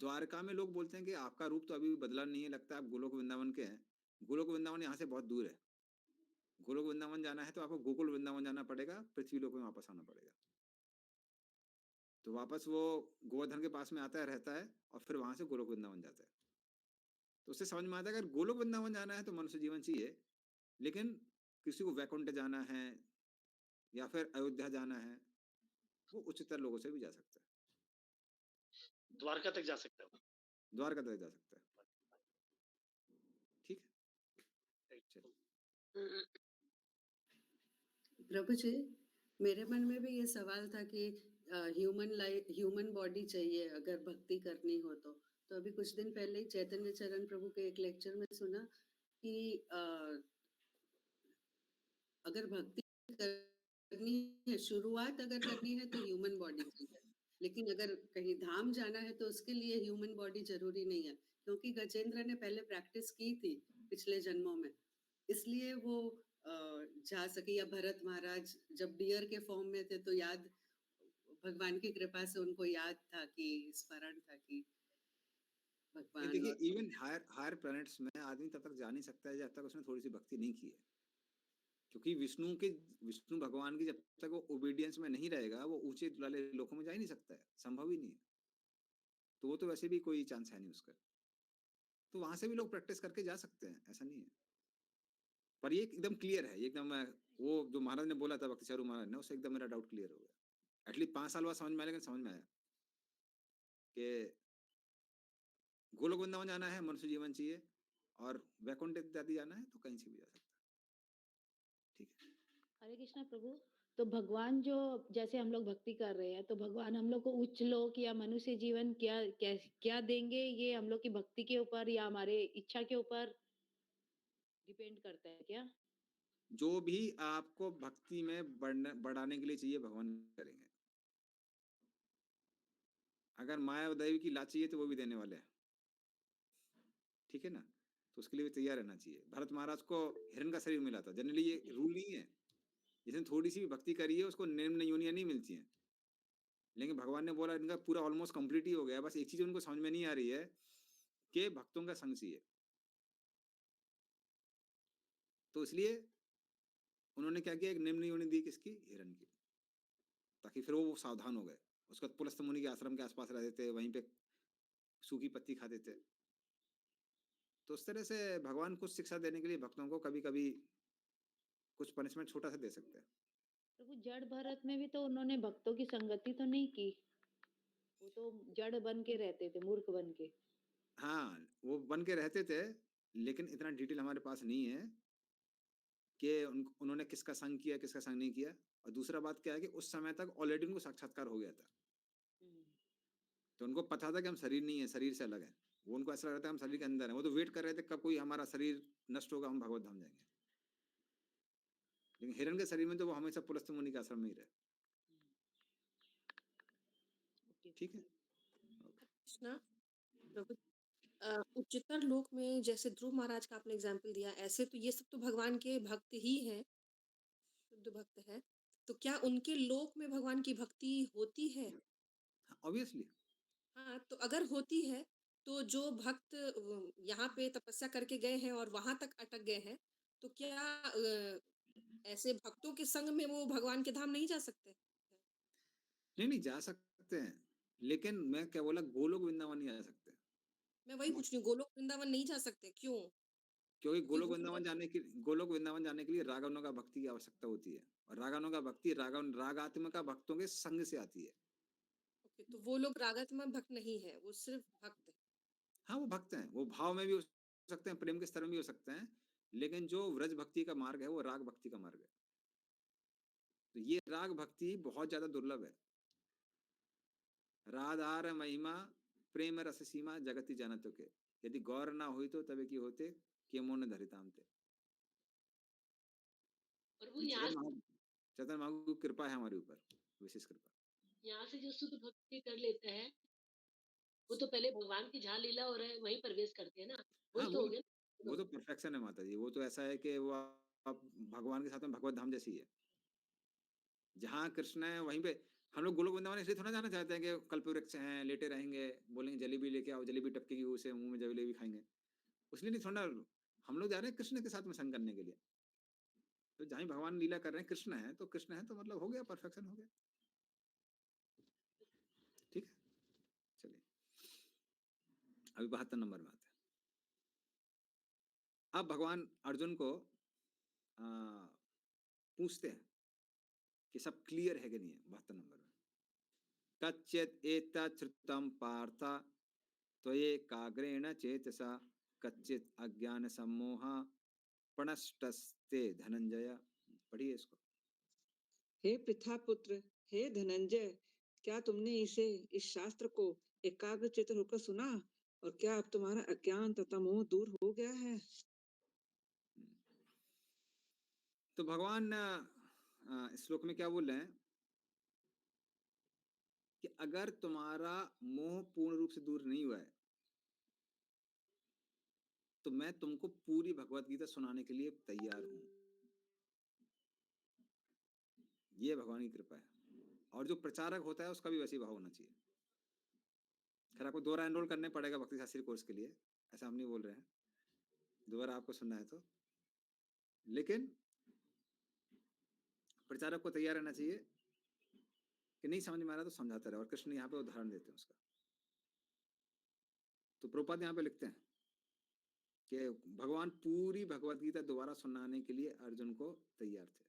द्वारका में लोग बोलते हैं कि आपका रूप तो अभी भी बदला नहीं है, लगता है आप गोलोक वृंदावन के हैं। गोलोक वृंदावन यहाँ से बहुत दूर है। गोलोक वृंदावन जाना है तो आपको गोकुल वृंदावन जाना पड़ेगा, पृथ्वी लोक में वापस आना पड़ेगा। तो वापस वो गोवर्धन के पास में आता है, रहता है, और फिर वहां से गोलोक वृंदावन जाता है। तो उससे समझ में आता है अगर गोलोक वृंदावन जाना है तो मनुष्य जीवन चाहिए, लेकिन किसी को वैकुंठ जाना है या फिर अयोध्या जाना है, वो उच्चतर लोगों से भी जा सकता है, द्वारका तक जा सकता है। द्वारका तक जा सकता है। ठीक है, चलो। प्रभु जी, मेरे मन में भी ये सवाल था कि ह्यूमन बॉडी चाहिए अगर भक्ति करनी हो तो अभी कुछ दिन पहले ही चैतन्य चरण प्रभु के एक लेक्चर में सुना कि अगर भक्ति करनी है, शुरुआत अगर करनी है तो ह्यूमन बॉडी चाहिए, लेकिन अगर कहीं धाम जाना है तो उसके लिए ह्यूमन बॉडी जरूरी नहीं है, क्योंकि गजेंद्र ने पहले प्रैक्टिस की थी पिछले जन्मों में, इसलिए वो जा सके। या भरत महाराज जब डियर के फॉर्म में थे तो याद, भगवान की कृपा से उनको याद था कि स्मरण था कि भगवान। देखिए, इवन हायर प्लैनेट्स में आदमी तब तक जा नहीं सकता है जब तक उसने थोड़ी सी भक्ति नहीं की है, क्योंकि विष्णु भगवान की जब तक वो ओबीडियंस में नहीं रहेगा, वो ऊंचे वाले लोकों में जा ही नहीं सकता है, संभव ही नहीं है। तो वो तो वैसे भी कोई चांस है नहीं उसका। तो वहां से भी लोग प्रैक्टिस करके जा सकते हैं, ऐसा नहीं है। पर ये एकदम क्लियर है, एकदम वो जो महाराज ने बोला था भक्ति चारू महाराज ने, उससे एकदम मेरा डाउट क्लियर हो गया। एटलीस्ट 5 साल बाद समझ में आया, लेकिन समझ में आया कि गोलोक वृंदावन जाना है, मनुष्य जीवन चाहिए, और वैकुंठ इत्यादि जाना है तो कहीं से भी जा सकता है। ठीक है, हरे कृष्णा प्रभु। तो भगवान जो जैसे हम लोग भक्ति कर रहे हैं, तो भगवान हम लोग को उच्च लोक या मनुष्य जीवन क्या देंगे, ये हम लोग की भक्ति के ऊपर या हमारे इच्छा के ऊपर डिपेंड करता है क्या? जो भी आपको भक्ति में बढ़ाने के लिए चाहिए भगवान करेंगे। अगर माया और दैव की लाच चाहिए तो वो भी देने वाले हैं, ठीक है ना। तो उसके लिए भी तैयार रहना चाहिए। भरत महाराज को हिरण का शरीर मिला था, जनरली ये रूल नहीं है, जिसने थोड़ी सी भी भक्ति करी है उसको निम्न योनियां नहीं मिलती हैं, लेकिन भगवान ने बोला इनका पूरा ऑलमोस्ट कंप्लीट ही हो गया, बस एक चीज उनको समझ में नहीं आ रही है कि भक्तों का संग चाहिए। तो इसलिए उन्होंने क्या किया, एक निम्न योनि दी, किसकी, हिरण की, ताकि फिर वो सावधान हो गए। उसके बाद पुलस्त मुनि के आश्रम के आसपास रहते थे, वहीं पे सूखी पत्ती खाते थे। तो उस तरह से भगवान कुछ शिक्षा देने के लिए भक्तों को कभी कभी कुछ पनिशमेंट छोटा सा दे सकते हैं। प्रभु जड़ भरत में भी तो उन्होंने भक्तों की संगति तो नहीं की, वो तो जड़ बन के रहते थे, मूर्ख बन के। हाँ, वो बन के रहते थे, लेकिन इतना डिटेल हमारे पास नहीं है कि उन्होंने किसका संग किया, किसका संग नहीं किया। और दूसरा बात क्या है कि उस समय तक ऑलरेडी उनको साक्षात्कार हो गया था, तो उनको पता था कि हम शरीर नहीं है, शरीर से अलग है। वो उनको ऐसा लग रहा था हम शरीर के अंदर है, वो तो वेट कर रहे थे कब कोई हमारा शरीर नष्ट होगा, हम भगवत धाम जाएंगे। लेकिन हिरण के शरीर में तो वो हमेशा पुलस्त मुनि के आश्रम में ही रहे। ठीक है, कृष्णा प्रभु। उच्चतर लोक में जैसे ध्रुव महाराज का आपने एग्जाम्पल दिया, ऐसे तो ये सब तो भगवान के भक्त ही हैं, शुद्ध भक्त है, तो क्या उनके लोक में भगवान की भक्ति होती है? ऑब्वियसली। हाँ, तो अगर होती है तो जो भक्त यहाँ पे तपस्या करके गए हैं और वहां तक अटक गए हैं, तो क्या ऐसे भक्तों के संग में वो भगवान के धाम नहीं जा सकते? नहीं जा सकते हैं, लेकिन मैं क्या बोला, गोलोक वृंदावन नहीं जा सकते। मैं वही पूछ रही हूँ, गोलोक वृंदावन नहीं जा सकते, क्यों? क्योंकि गोलोक वृंदावन जाने के लिए रागानुगा का भक्ति की आवश्यकता होती है, और रागानुगा का भक्ति रागात्मक का भक्तों के संग से आती है। ओके, तो वो लोग रागात्मक भक्त नहीं है, वो सिर्फ भक्त है। हाँ, वो भक्त हैं, वो भाव में भी हो सकते हैं, प्रेम के स्तर में भी हो सकते हैं, लेकिन जो व्रज भक्ति का मार्ग है वो राग भक्ति का मार्ग है। तो ये राग भक्ति बहुत ज्यादा दुर्लभ है। राधार महिमा प्रेम रस सीमा जगति जानत के, यदि गौर ना हुई तो तबे की होते कि मोन धरिताम थे। चैतन्य महाप्रभु की कृपा है हमारे ऊपर, विशेष कृपा। यहाँ से जो शुद्ध भक्ति कर लेता है वो तो पहले भगवान की जहाँ लीला हो रहा है वहीं प्रवेश करते हैं ना, हाँ, तो हो गया। वो तो परफेक्शन है माता जी। वो तो ऐसा है कि वो आप भगवान के साथ में भगवत धाम जैसी है। जहाँ कृष्ण है वहीं पे हम लोग गोलोक वृंदावन इसलिए थोड़ा जाना चाहते हैं कि कल्पवृक्ष हैं, लेटे रहेंगे, बोलेंगे जलेबी लेके आओ, जलेबी टपकेगी उसे, मुंह में जलेबी खाएंगे, उसलिए नहीं थोड़ा। हम लोग जा रहे हैं कृष्ण के साथ में संग करने के लिए। तो जहाँ भगवान लीला कर रहे हैं, कृष्ण है तो कृष्ण है, तो मतलब हो गया, परफेक्शन हो गया। ठीक है, चलिए अभी 72 नंबर में आते हैं। अब भगवान अर्जुन को पूछते हैं कि सब क्लियर है कि नहीं है। 72 नंबर में, कच्चित एतत् श्रुतं पार्थ त्वयैकाग्रेण चेतसा कच्चित अज्ञान सम्मोह प्रणष्टस्ते धनंजय। पढ़िए इसको। हे पृथापुत्र, हे धनंजय, क्या तुमने इस शास्त्र को एकाग्रचित्त होकर सुना, और क्या अब तुम्हारा अज्ञान तथा मोह दूर हो गया है? तो भगवान इस श्लोक में क्या बोल रहे हैं कि अगर तुम्हारा मोह पूर्ण रूप से दूर नहीं हुआ है तो मैं तुमको पूरी भगवत गीता सुनाने के लिए तैयार हूं। ये भगवान की कृपा है। और जो प्रचारक होता है उसका भी वैसी भाव होना चाहिए। खैर आपको दोबारा एनरोल करने पड़ेगा भक्ति शास्त्री कोर्स के लिए, ऐसा हम नहीं बोल रहे हैं, दोबारा आपको सुनना है तो। लेकिन प्रचारक को तैयार रहना चाहिए कि नहीं समझ में आ रहा तो समझाता रहे। और कृष्ण यहाँ पे उदाहरण देते हैं उसका। तो प्रभुपाद यहाँ पे लिखते हैं कि भगवान पूरी भगवत गीता दोबारा सुनाने के लिए अर्जुन को तैयार थे।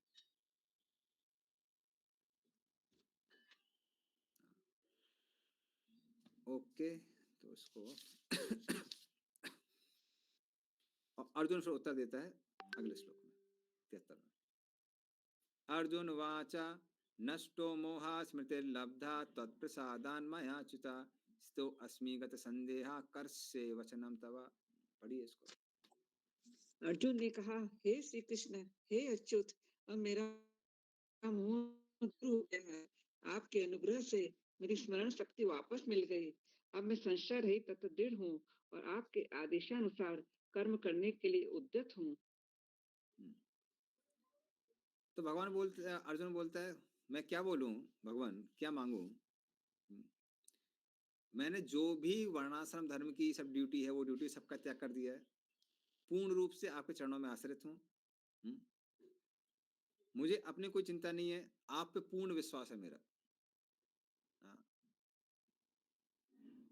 ओके, तो इसको और अर्जुन फिर उत्तर देता है अगले श्लोक में 73 में। अर्जुन वाचा नष्टो मोहा स्मृतिर्लब्धा त्वत्प्रसादान् मया च्युता स्थितो अस्मि गत संदेहा कर्ष्ये वचनं तव। पढ़िए इसको। अर्जुन ने कहा, हे श्री कृष्ण, हे अच्युत, अब मेरा मोह दूर हो गया है। आपके अनुग्रह से मेरी स्मरण शक्ति वापस मिल गई। अब मैं संशय रहित तथा दृढ़ हूँ और आपके आदेशानुसार कर्म करने के लिए उद्यत हूँ। तो भगवान बोलते हैं, अर्जुन बोलता है मैं क्या बोलूं भगवान, क्या मांगू? मैंने जो भी वर्णाश्रम धर्म की सब ड्यूटी है वो ड्यूटी सबका त्याग कर दिया है। पूर्ण रूप से आपके चरणों में आश्रित हूँ। मुझे अपनी कोई चिंता नहीं है, आप पे पूर्ण विश्वास है मेरा।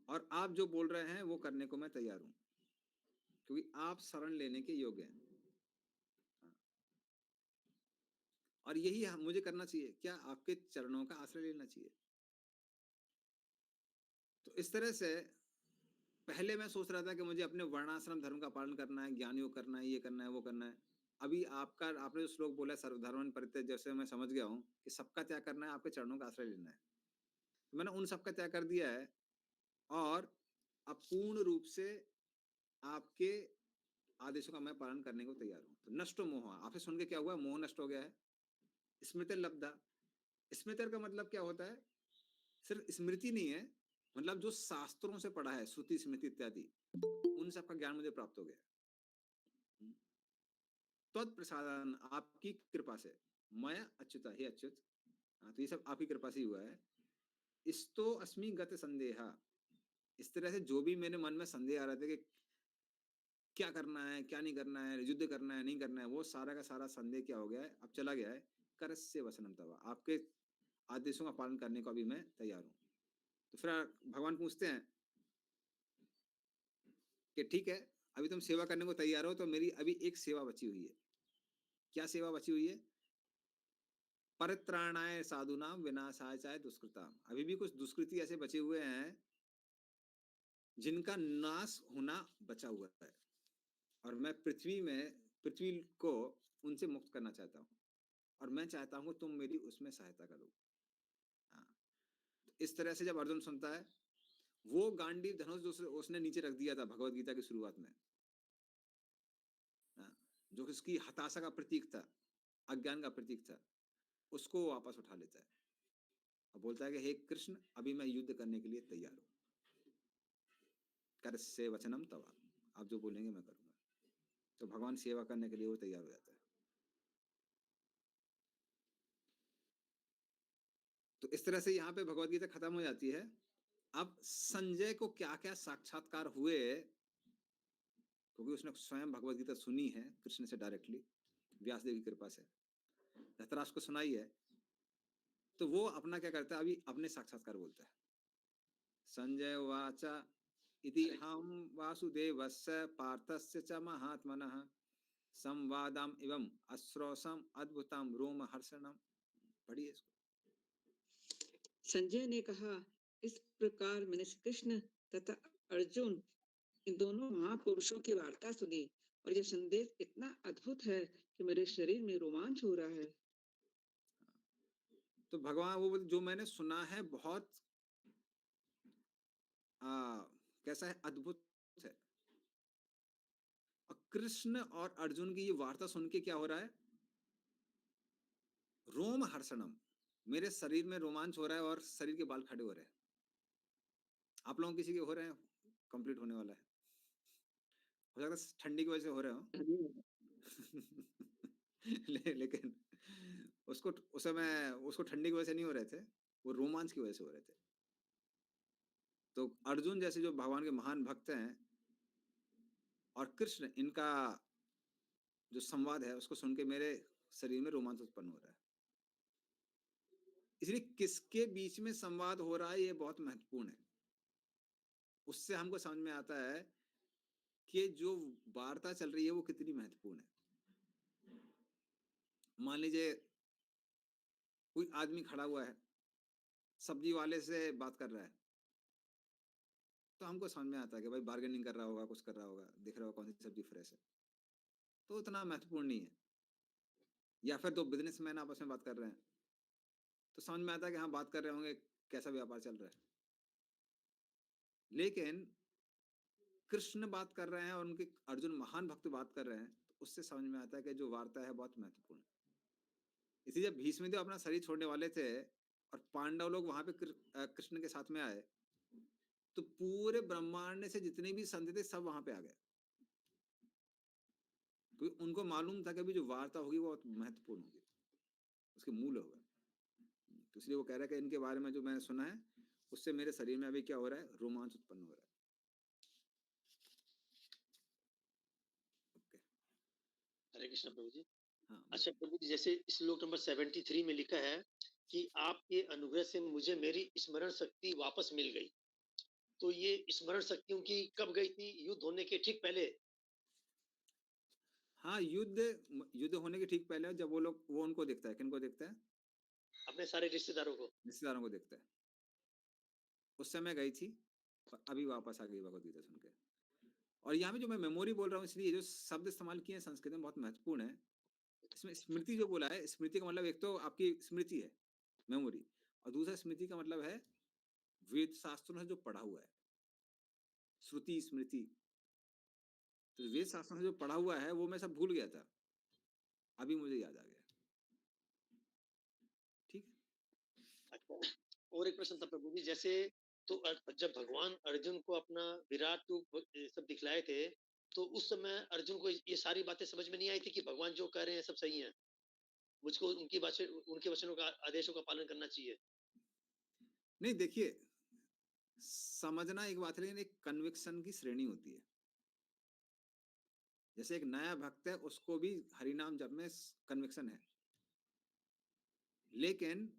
और आप जो बोल रहे हैं वो करने को मैं तैयार हूं, क्योंकि आप शरण लेने के योग्य हैं। और यही मुझे करना चाहिए, क्या आपके चरणों का आश्रय लेना चाहिए। तो इस तरह से पहले मैं सोच रहा था कि मुझे अपने वर्णाश्रम धर्म का पालन करना है, ज्ञानियों करना है, ये करना है, वो करना है। अभी आपने जो श्लोक बोला सर्वधर्मन परित्यज्य, जैसे मैं समझ गया हूँ कि सबका त्याग करना है, आपके चरणों का आश्रय लेना है। तो मैंने उन सबका त्याग कर दिया है और अब पूर्ण रूप से आपके आदेशों का मैं पालन करने को तैयार हूँ। तो नष्टो मोह, आपसे सुन के क्या हुआ? मोह नष्ट हो गया है। स्मृति लब्धा, स्मृति का मतलब क्या होता है? सिर्फ स्मृति नहीं है, मतलब जो शास्त्रों से पढ़ा है, श्रुति स्मृति इत्यादि, उन सब का ज्ञान मुझे प्राप्त हो गया। तत्प्रसादन, आपकी कृपा से, मैं अच्युता, हे अच्युत, तो ये सब आपकी कृपा से ही हुआ है। इस्तो अस्मि गत संदेहा, इस तरह से जो भी मेरे मन में संदेह आ रहे थे कि क्या करना है, क्या नहीं करना है, युद्ध करना है, नहीं करना है, वो सारा का सारा संदेह क्या हो गया है, अब चला गया है। करस्य वचनम तव, आपके आदेशों का पालन करने को अभी मैं तैयार हूँ। तो फिर भगवान पूछते हैं कि ठीक है, अभी तुम सेवा करने को तैयार हो, तो मेरी अभी एक सेवा बची हुई है। क्या सेवा बची हुई है? परित्राणाय साधुनाम विनाशाय चाहे दुष्कृताम। अभी भी कुछ दुष्कृति ऐसे बचे हुए हैं जिनका नाश होना बचा हुआ है, और मैं पृथ्वी को उनसे मुक्त करना चाहता हूँ, और मैं चाहता हूँ तुम मेरी उसमें सहायता करो। तो इस तरह से जब अर्जुन सुनता है, वो गांडीव धनुष जो उसने नीचे रख दिया था भगवत गीता की शुरुआत में, जो उसकी हताशा का प्रतीक था, अज्ञान का प्रतीक था, उसको वापस उठा लेता है और बोलता है कि हे कृष्ण, अभी मैं युद्ध करने के लिए तैयार हूं। करस्य वचनम तव, आप जो बोलेंगे मैं करूंगा। तो भगवान सेवा करने के लिए वो तैयार हो जाता है। तो इस तरह से यहाँ पे भगवत गीता खत्म हो जाती है। अब संजय को क्या क्या साक्षात्कार हुए, क्योंकि उसने स्वयं भगवत गीता सुनी है कृष्ण से डायरेक्टली, व्यासदेव की कृपा से, धृतराष्ट्र को सुनाई है, तो वो अपना क्या करता है, अभी अपने साक्षात्कार बोलता है। संजय उवाच इति हम वासुदेवस्य पार्थस्य च महात्मनः संवादम एवं अश्रोसम अद्भुतम रोमहर्षणम। पढ़िए इसको। संजय ने कहा, इस प्रकार मैंने श्री कृष्ण तथा अर्जुन इन दोनों महापुरुषों की वार्ता सुनी और यह संदेश इतना अद्भुत है कि मेरे शरीर में रोमांच हो रहा है। तो भगवान वो जो मैंने सुना है बहुत कैसा है, अद्भुत है। और कृष्ण और अर्जुन की ये वार्ता सुन के क्या हो रहा है, रोम हर्षणम, मेरे शरीर में रोमांच हो रहा है और शरीर के बाल खड़े हो रहे हैं। आप लोगों किसी के हो रहे हैं, कंप्लीट होने वाला है, हो सकता है ठंडी की वजह से हो रहे हो। लेकिन उसको उस समय उसको ठंडी की वजह से नहीं हो रहे थे, वो रोमांच की वजह से हो रहे थे। तो अर्जुन जैसे जो भगवान के महान भक्त हैं और कृष्ण, इनका जो संवाद है उसको सुन के मेरे शरीर में रोमांच उत्पन्न हो रहा है। इसलिए किसके बीच में संवाद हो रहा है ये बहुत महत्वपूर्ण है। उससे हमको समझ में आता है कि जो वार्ता चल रही है वो कितनी महत्वपूर्ण है। मान लीजिए कोई आदमी खड़ा हुआ है, सब्जी वाले से बात कर रहा है, तो हमको समझ में आता है कि भाई बार्गेनिंग कर रहा होगा, कुछ कर रहा होगा, देख रहा होगा कौन सी सब्जी फ्रेश है, तो उतना महत्वपूर्ण नहीं है। या फिर दो बिजनेसमैन आपस में बात कर रहे हैं, तो समझ में आता है कि हाँ बात कर रहे होंगे कैसा व्यापार चल रहा है। लेकिन कृष्ण बात कर रहे हैं और उनके अर्जुन महान भक्त बात कर रहे हैं, तो उससे समझ में आता है कि जो वार्ता है बहुत महत्वपूर्ण है। इसलिए जब भीष्मदेव अपना शरीर छोड़ने वाले थे और पांडव लोग वहां पे कृष्ण के साथ में आए, तो पूरे ब्रह्मांड से जितने भी संत थे सब वहां पे आ गए, क्योंकि उनको मालूम था कि अभी जो वार्ता होगी वो बहुत महत्वपूर्ण होगी, उसके मूल होगा। तो इसलिए वो कह रहा है कि इनके बारे में जो मैंने सुना है उससे मेरे शरीर में अभी क्या हो रहा है, रोमांच उत्पन्न हो रहा है। हरे कृष्ण प्रभु जी। हाँ, अच्छा प्रभु जी, जैसे श्लोक नंबर 73 में लिखा है कि आपके अनुग्रह से मुझे मेरी स्मरण शक्ति वापस मिल गई। तो ये स्मरण शक्ति उनकी कब गई थी? युद्ध होने के ठीक पहले? हाँ, युद्ध होने के ठीक पहले जब वो उनको देखता है, किनको देखता है, अपने सारे रिश्तेदारों को। रिश्तेदारों को देखता है। उस समय गई थी, अभी वापस आ गई भगवत गीता सुन के। और यहाँ पे जो मैं मेमोरी बोल रहा हूँ, इसलिए जो शब्द इस्तेमाल किए हैं संस्कृत में बहुत महत्वपूर्ण है। इसमें स्मृति जो बोला है, स्मृति का मतलब एक तो आपकी स्मृति है, मेमोरी, और दूसरा स्मृति का मतलब है वेद शास्त्रों से जो पढ़ा हुआ है, श्रुति स्मृति। तो वेद शास्त्रों से जो पढ़ा हुआ है वो मैं सब भूल गया था, अभी मुझे याद आ गया। ठीक है। अच्छा, और एक प्रश्न था प्रभु जी, जैसे तो जब भगवान अर्जुन को अपना विराट रूप सब दिखलाए थे, तो उस समय अर्जुन को ये सारी बातें समझ में नहीं आई थी कि भगवान जो कह रहे हैं सब सही है, मुझको उनके वचनों का, आदेशों का पालन करना चाहिए? नहीं, देखिए, समझना एक बात है, लेकिन एक कन्विक्शन की श्रेणी होती है। जैसे एक नया भक्त है, उसको भी हरिनाम जप में कन्विक्शन है, लेकिन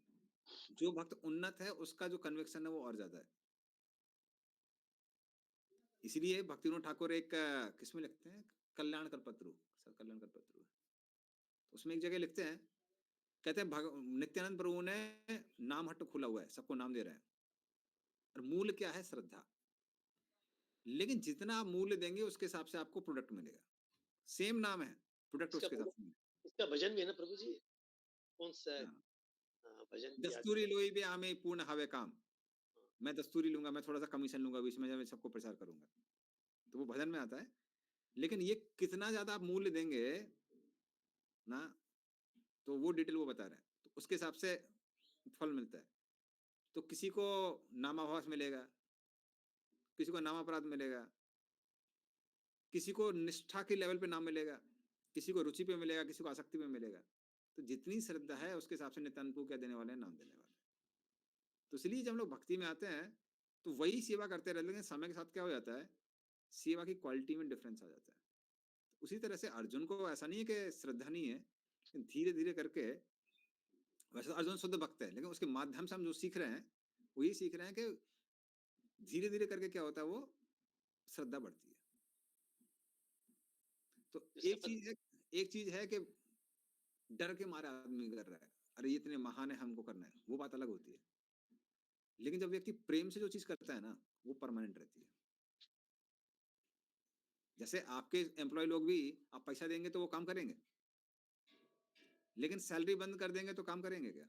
जो भक्त उन्नत है उसका जो कन्विक्शन है वो और ज्यादा है। इसलिए भक्ति विनोद ठाकुर एक किसमें लिखते हैं, कल्याण कल्पत्रु, सर कल्याण कल्पत्रु, उसमें एक जगह लिखते हैं, कहते हैं नित्यानंद प्रभु ने नाम हट्ट खुला हुआ है, सबको नाम दे रहे हैं, और मूल क्या है, श्रद्धा। लेकिन जितना आप मूल्य देंगे उसके हिसाब से आपको प्रोडक्ट मिलेगा। सेम नाम है, प्रोडक्ट उसके हिसाब से। इसका भजन भी है ना प्रभु जी? कौन सा है? हाँ। भजन दस्तूरी लोई भी आमे पूर्ण हवे काम, मैं दस्तूरी लूंगा, मैं थोड़ा सा कमीशन लूंगा बीच में जब मैं सबको प्रचार करूंगा, तो वो भजन में आता है। लेकिन ये कितना ज्यादा आप मूल्य देंगे ना, तो वो डिटेल वो बता रहा है, तो उसके हिसाब से फल मिलता है। तो किसी को नामाभास मिलेगा, किसी को नामापराध मिलेगा, किसी को निष्ठा के लेवल पे नाम मिलेगा, किसी को रुचि पे मिलेगा, किसी को आसक्ति पे मिलेगा। तो जितनी श्रद्धा है उसके हिसाब से नित्यानंद प्रभु क्या देने वाले हैं, नाम देने वाले हैं। तो इसलिए जब हम लोग भक्ति में आते हैं तो वही सेवा करते रहते हैं, लेकिन समय के साथ क्या हो जाता है, सेवा की क्वालिटी में डिफरेंस आ जाता है। उसी तरह से अर्जुन को ऐसा नहीं है कि श्रद्धा नहीं है, लेकिन धीरे धीरे करके, वैसे तो अर्जुन शुद्ध भक्त है, लेकिन उसके माध्यम से हम जो सीख रहे हैं वो ये सीख रहे हैं कि धीरे धीरे करके क्या होता है, वो श्रद्धा बढ़ती है। तो एक चीज है कि डर के मारे आदमी कर रहा है, अरे ये इतने महान है हमको करना है, वो बात अलग होती है। लेकिन जब व्यक्ति प्रेम से जो चीज करता है ना, वो परमानेंट रहती है। जैसे आपके एम्प्लॉय लोग भी, आप पैसा देंगे तो वो काम करेंगे, लेकिन सैलरी बंद कर देंगे तो काम करेंगे क्या?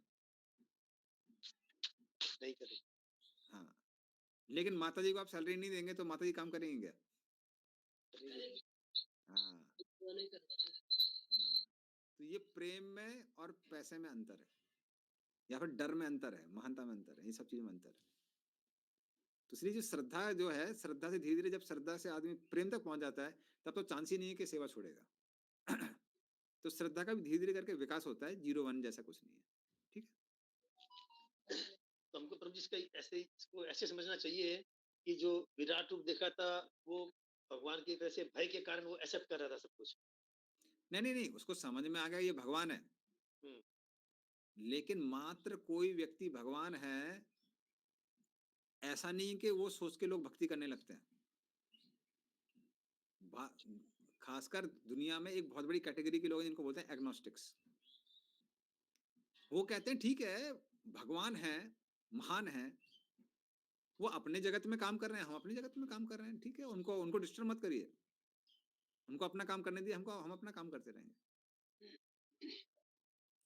नहीं करेंगे। हाँ, लेकिन माता जी को आप सैलरी नहीं देंगे तो माता जी काम करेंगे क्या? हाँ, नहीं करता। हाँ। तो ये प्रेम में और पैसे में अंतर है, या फिर डर में अंतर है, महानता में अंतर है, ये सब चीजों में अंतर है। तो इसलिए जो श्रद्धा जो है, श्रद्धा से धीरे धीरे जब श्रद्धा से आदमी प्रेम तक पहुंच जाता है, तब तो चांस ही नहीं है कि सेवा छोड़ेगा। तो श्रद्धा का भी धीरे धीरे करके विकास होता है, 0-1 जैसा कुछ नहीं है। ठीक है, तो हमको प्रभु जी इसको ऐसे समझना चाहिए कि जो विराट रूप देखा था वो भगवान की तरह से भय के कारण वो एक्सेप्ट कर रहा था सब कुछ। नहीं, उसको समझ में आ गया ये भगवान है, लेकिन मात्र कोई व्यक्ति भगवान है ऐसा नहीं कि वो सोच के लोग भक्ति करने लगते हैं। खासकर दुनिया में एक बहुत बड़ी कैटेगरी के लोग हैं जिनको बोलते हैं एग्नोस्टिक्स। वो कहते हैं ठीक है भगवान है, महान है, वो अपने जगत में काम कर रहे हैं, हम अपनी जगत में काम कर रहे हैं, ठीक है, उनको डिस्टर्ब मत करिए, उनको अपना काम करने दिए, हम अपना काम करते रहेंगे।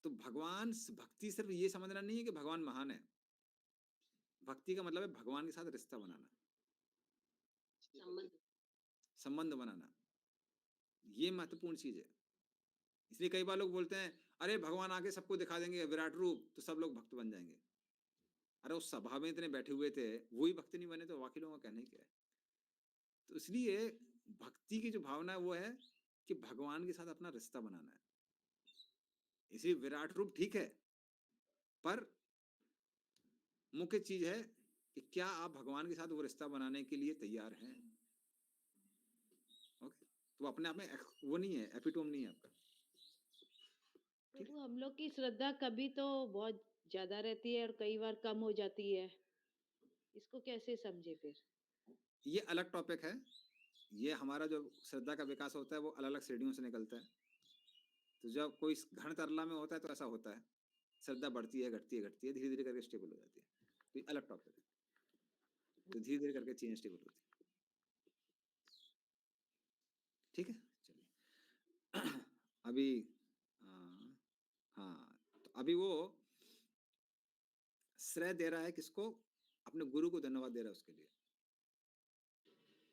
तो भगवान भक्ति सिर्फ ये समझना नहीं है कि भगवान महान है। भक्ति का मतलब है भगवान के साथ रिश्ता बनाना, संबंध बनाना, ये महत्वपूर्ण चीज है। इसलिए कई बार लोग बोलते हैं अरे भगवान आके सबको दिखा देंगे विराट रूप तो सब लोग भक्त बन जाएंगे। अरे उस सभा में इतने बैठे हुए थे, वही भक्त नहीं बने तो बाकी लोगों का कहना ही क्या है। तो इसलिए भक्ति की जो भावना है वो है कि भगवान के साथ अपना रिश्ता बनाना है। इसलिए विराट रूप ठीक है, पर मुख्य चीज है कि क्या आप भगवान के साथ वो रिश्ता बनाने के लिए तैयार हैं। ओके, तो अपने आप में वो नहीं है, एपिटोम नहीं है आपका। प्रभु हम लोग की श्रद्धा कभी तो बहुत ज्यादा रहती है और कई बार कम हो जाती है, इसको कैसे समझे फिर? ये अलग टॉपिक है। ये हमारा जो श्रद्धा का विकास होता है वो अलग अलग श्रेणियों से निकलता है। तो जब कोई घन तरला में होता है तो ऐसा होता है, श्रद्धा बढ़ती है, घटती है, धीरे धीरे करके स्टेबल हो जाती है। तो ये अलग टॉपिक है, तो धीरे धीरे करके चेंज स्टेबल होती है। ठीक है, चलिए। अभी हाँ, तो अभी वो श्रेय दे रहा है किसको? अपने गुरु को धन्यवाद दे रहा है उसके लिए।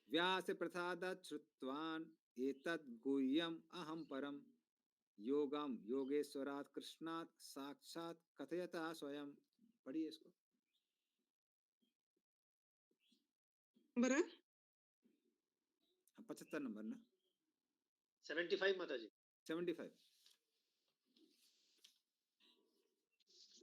व्यास प्रसादात् श्रुतवान् एतद् गुह्यम् अहं परम योगम योगेश्वरात् कृष्णात् साक्षात् कथयतः स्वयं। पढ़िए इसको। नंबर 75 नंबर ना, 75 माता जी 75।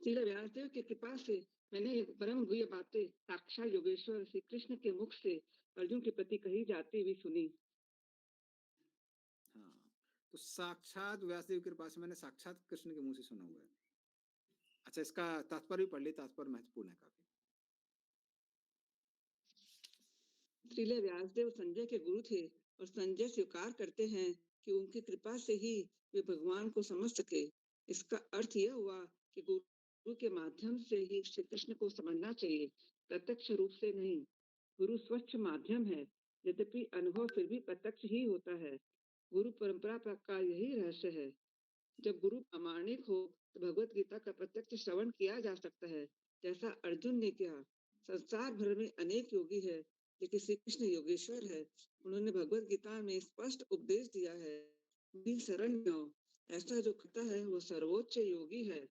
श्री व्यासदेव की कृपा से मैंने परम गुह्य बातें साक्षात योगेश्वर श्री कृष्ण के मुख से अर्जुन के प्रति कही जाती हुई सुनी। हाँ, तो साक्षात व्यासदेव की कृपा से मैंने साक्षात कृष्ण के मुंह से सुना हुआ है। अच्छा, इसका तात्पर्य भी पढ़ लिया, तात्पर्य महत्वपूर्ण है काफी। श्रील व्यासदेव संजय के गुरु थे और संजय स्वीकार करते हैं कि उनकी कृपा से ही वे भगवान को समझ सके। इसका अर्थ यह हुआ कि गुरु के माध्यम से ही श्री कृष्ण को समझना चाहिए, प्रत्यक्ष रूप से नहीं। गुरु स्वच्छ माध्यम है, यद्यपि अनुभव फिर भी प्रत्यक्ष ही होता है। गुरु परंपरा का यही रहस्य है। जब गुरु प्रामाणिक हो तो भगवत गीता का प्रत्यक्ष श्रवण किया जा सकता है, जैसा अर्जुन ने किया। संसार भर में अनेक योगी है, लेकिन श्री कृष्ण योगेश्वर है। उन्होंने भगवत गीता में स्पष्ट उपदेश दिया है, मेरी शरण में आओ। ऐसा जो करता है वो सर्वोच्च योगी है।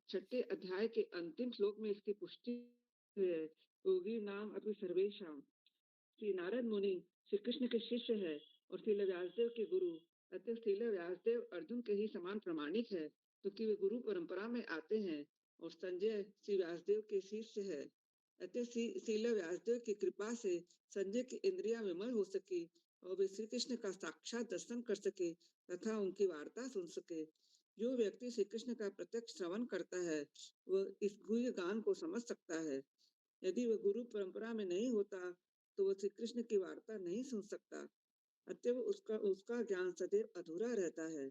6 अध्याय के अंतिम श्लोक में इसकी पुष्टि है। योगी नाम अपि सर्वेषां। श्री नारद मुनि श्री कृष्ण के शिष्य है और श्रील व्यासदेव के गुरु। अतः श्रील व्यासदेव अर्जुन के ही समान प्रमाणिक है, क्योंकि वे गुरु परंपरा में आते हैं। और संजय श्री व्यासदेव के शिष्य है। अतः श्रील व्यासदेव की कृपा से संजय की इंद्रियां विमल हो सकी और वे श्री कृष्ण का साक्षात दर्शन कर सके तथा उनकी वार्ता सुन सके। जो व्यक्ति श्री कृष्ण का प्रत्यक्ष श्रवण करता है वह इस गुह्य गान को समझ सकता है। यदि वह गुरु परंपरा में नहीं होता तो वह श्री कृष्ण की वार्ता नहीं सुन सकता। अतएव उसका उसका ज्ञान सदैव अधूरा रहता है।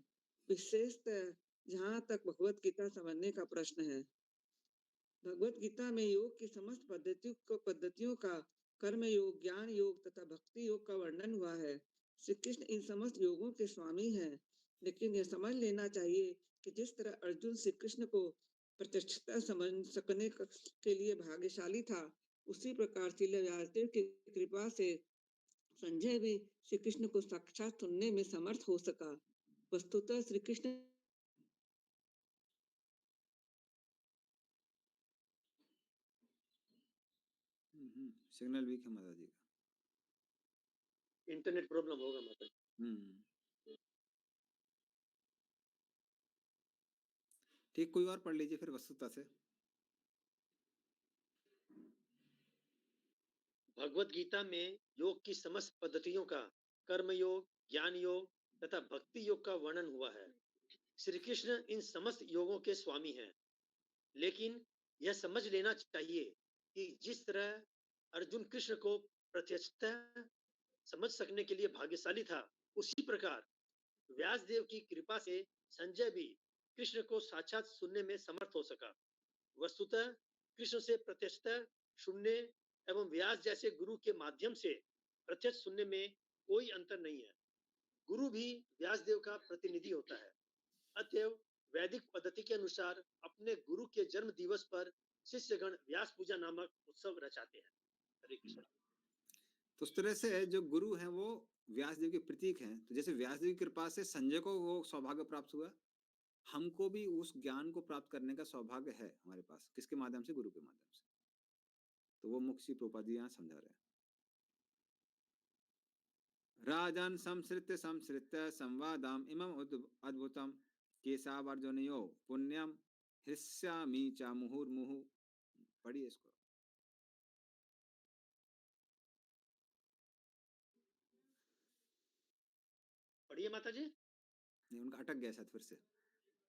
विशेषतः जहाँ तक भगवत गीता समझने का प्रश्न है। भगवत गीता में योग की समस्त पद्धतियों का कर्म योग, ज्ञान योग तथा भक्ति योग का वर्णन हुआ है। श्री कृष्ण इन समस्त योगों के स्वामी हैं, लेकिन यह समझ लेना चाहिए कि जिस तरह अर्जुन श्री कृष्ण को प्रत्यक्षता समझ सकने के लिए भाग्यशाली था, उसी प्रकार श्रील व्यासदेव की कृपा से संजय भी श्री कृष्ण को साक्षात सुनने में समर्थ हो सका। वस्तुतः श्री कृष्ण सिग्नल वीक है माता जी का। इंटरनेट प्रॉब्लम होगा माता जी। ठीक, कोई और पढ़ लीजिए फिर वस्तुता से। भगवत गीता में योग की समस्त पद्धतियों का कर्म योग, ज्ञान योग तथा भक्ति योग का वर्णन हुआ है। श्री कृष्ण इन समस्त योगों के स्वामी हैं, लेकिन यह समझ लेना चाहिए कि जिस तरह अर्जुन कृष्ण को प्रत्यक्षतः समझ सकने के लिए भाग्यशाली था, उसी प्रकार व्यासदेव की कृपा से संजय भी कृष्ण को साक्षात सुनने में समर्थ हो सका। वस्तुतः कृष्ण से प्रत्यक्षतः सुनने एवं व्यास जैसे गुरु के माध्यम से प्रत्यक्ष सुनने में कोई अंतर नहीं है। गुरु भी व्यासदेव का प्रतिनिधि होता है। अतएव वैदिक पद्धति के अनुसार अपने गुरु के जन्म दिवस पर शिष्यगण व्यास पूजा नामक उत्सव रचाते हैं। हरे कृष्ण। तो उस तरह से जो गुरु हैं वो व्यासदेव के प्रतीक हैं। तो जैसे व्यासदेव की कृपा से संजय को वो सौभाग्य प्राप्त हुआ, हमको भी उस ज्ञान को प्राप्त करने का सौभाग्य है हमारे पास। किसके माध्यम से? गुरु के माध्यम से। तो वो मुख्य श्री प्रभुपाद जी यहाँ समझा रहे हैं। राजन संसृत्य संवादम इमम अद्भुतम केशावर्जुनयो पुण्यम हृष्यामि च मुहुर्मुहु। पढ़िए इसको। पढ़िए माता जी। नहीं, उनका अटक गया शायद फिर से।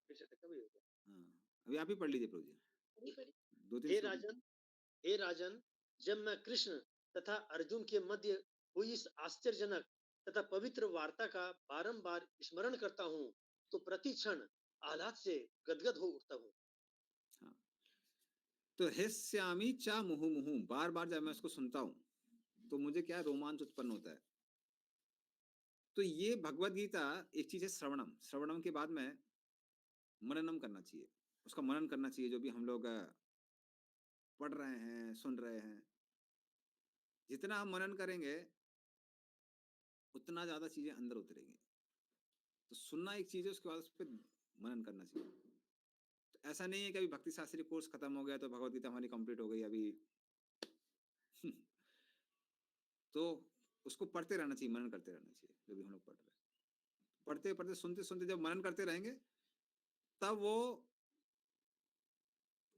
कभी होगा। हाँ, अभी आप ही पढ़ लीजिए प्रभु जी। दो तीन हे राजन, जब मैं कृष्ण तथा अर्जुन के मध्य हुई इस आश्चर्यजनक तथा पवित्र वार्ता का बारंबार स्मरण करता हूँ, तो प्रति क्षण आह्लाद से गदगद हो उठता हूँ। हाँ। तो हृष्यामि च मुहु मुहु, बार बार जब मैं उसको सुनता हूँ तो मुझे क्या रोमांच उत्पन्न होता है। तो ये भगवत गीता एक चीज है श्रवणम के बाद में मननम करना चाहिए, उसका मनन करना चाहिए। जो भी हम लोग पढ़ रहे हैं, सुन रहे हैं, जितना हम मनन करेंगे उतना ज्यादा चीजें अंदर उतरेंगी। तो सुनना एक चीज है, उसके बाद उस पर मनन करना चाहिए। तो ऐसा नहीं है कि अभी भक्ति शास्त्री कोर्स खत्म हो गया तो भगवत गीता हमारी कंप्लीट हो गई अभी। तो उसको पढ़ते रहना चाहिए, मनन करते रहना चाहिए। जो भी हम लोग पढ़ रहे हैं, पढ़ते पढ़ते सुनते सुनते जब मनन करते रहेंगे तब वो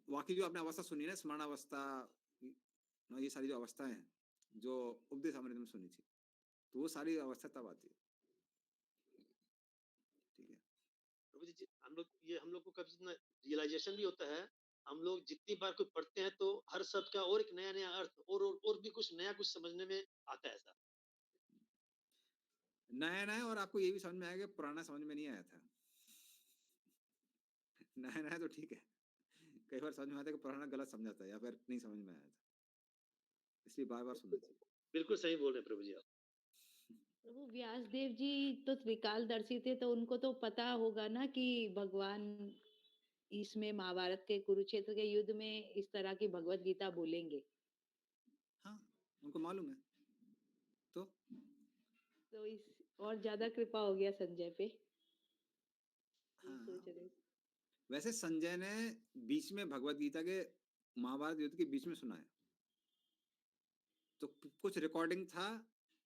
वाकई जो आपने अवस्था सुनी ना, स्मरण अवस्था, ये सारी जो अवस्थाएं हैं जो उपदेश अमृत में सुनी थी, तो वो सारी अवस्था तब आती है। ठीक है प्रभु जी, हम लोग को कभी इतना रियलाइजेशन भी होता है। हम लोग जितनी बार कोई पढ़ते हैं तो हर शब्द का और एक नया नया अर्थ और भी कुछ नया कुछ समझने में आता है। ऐसा नया नया, और आपको ये भी समझ में आएगा पुराना समझ में नहीं आया था। नया नया तो ठीक है, कई बार समझ में आता है कि पुराना गलत समझाता है या फिर नहीं समझ में आया था, इसलिए बार बार सुनना चाहिए। बिल्कुल सही बोल रहे हैं प्रभु जी आप। प्रभु व्यासदेव जी तो त्रिकालदर्शी थे, तो उनको तो पता होगा ना कि भगवान इसमें महाभारत के कुरुक्षेत्र के युद्ध में इस तरह की भगवत गीता बोलेंगे। हाँ, उनको मालूम है। तो इस और ज्यादा कृपा हो गया संजय पे। हाँ, सोच रहे वैसे संजय ने बीच में भगवत गीता के महाभारत युद्ध के बीच में सुना है, तो कुछ रिकॉर्डिंग था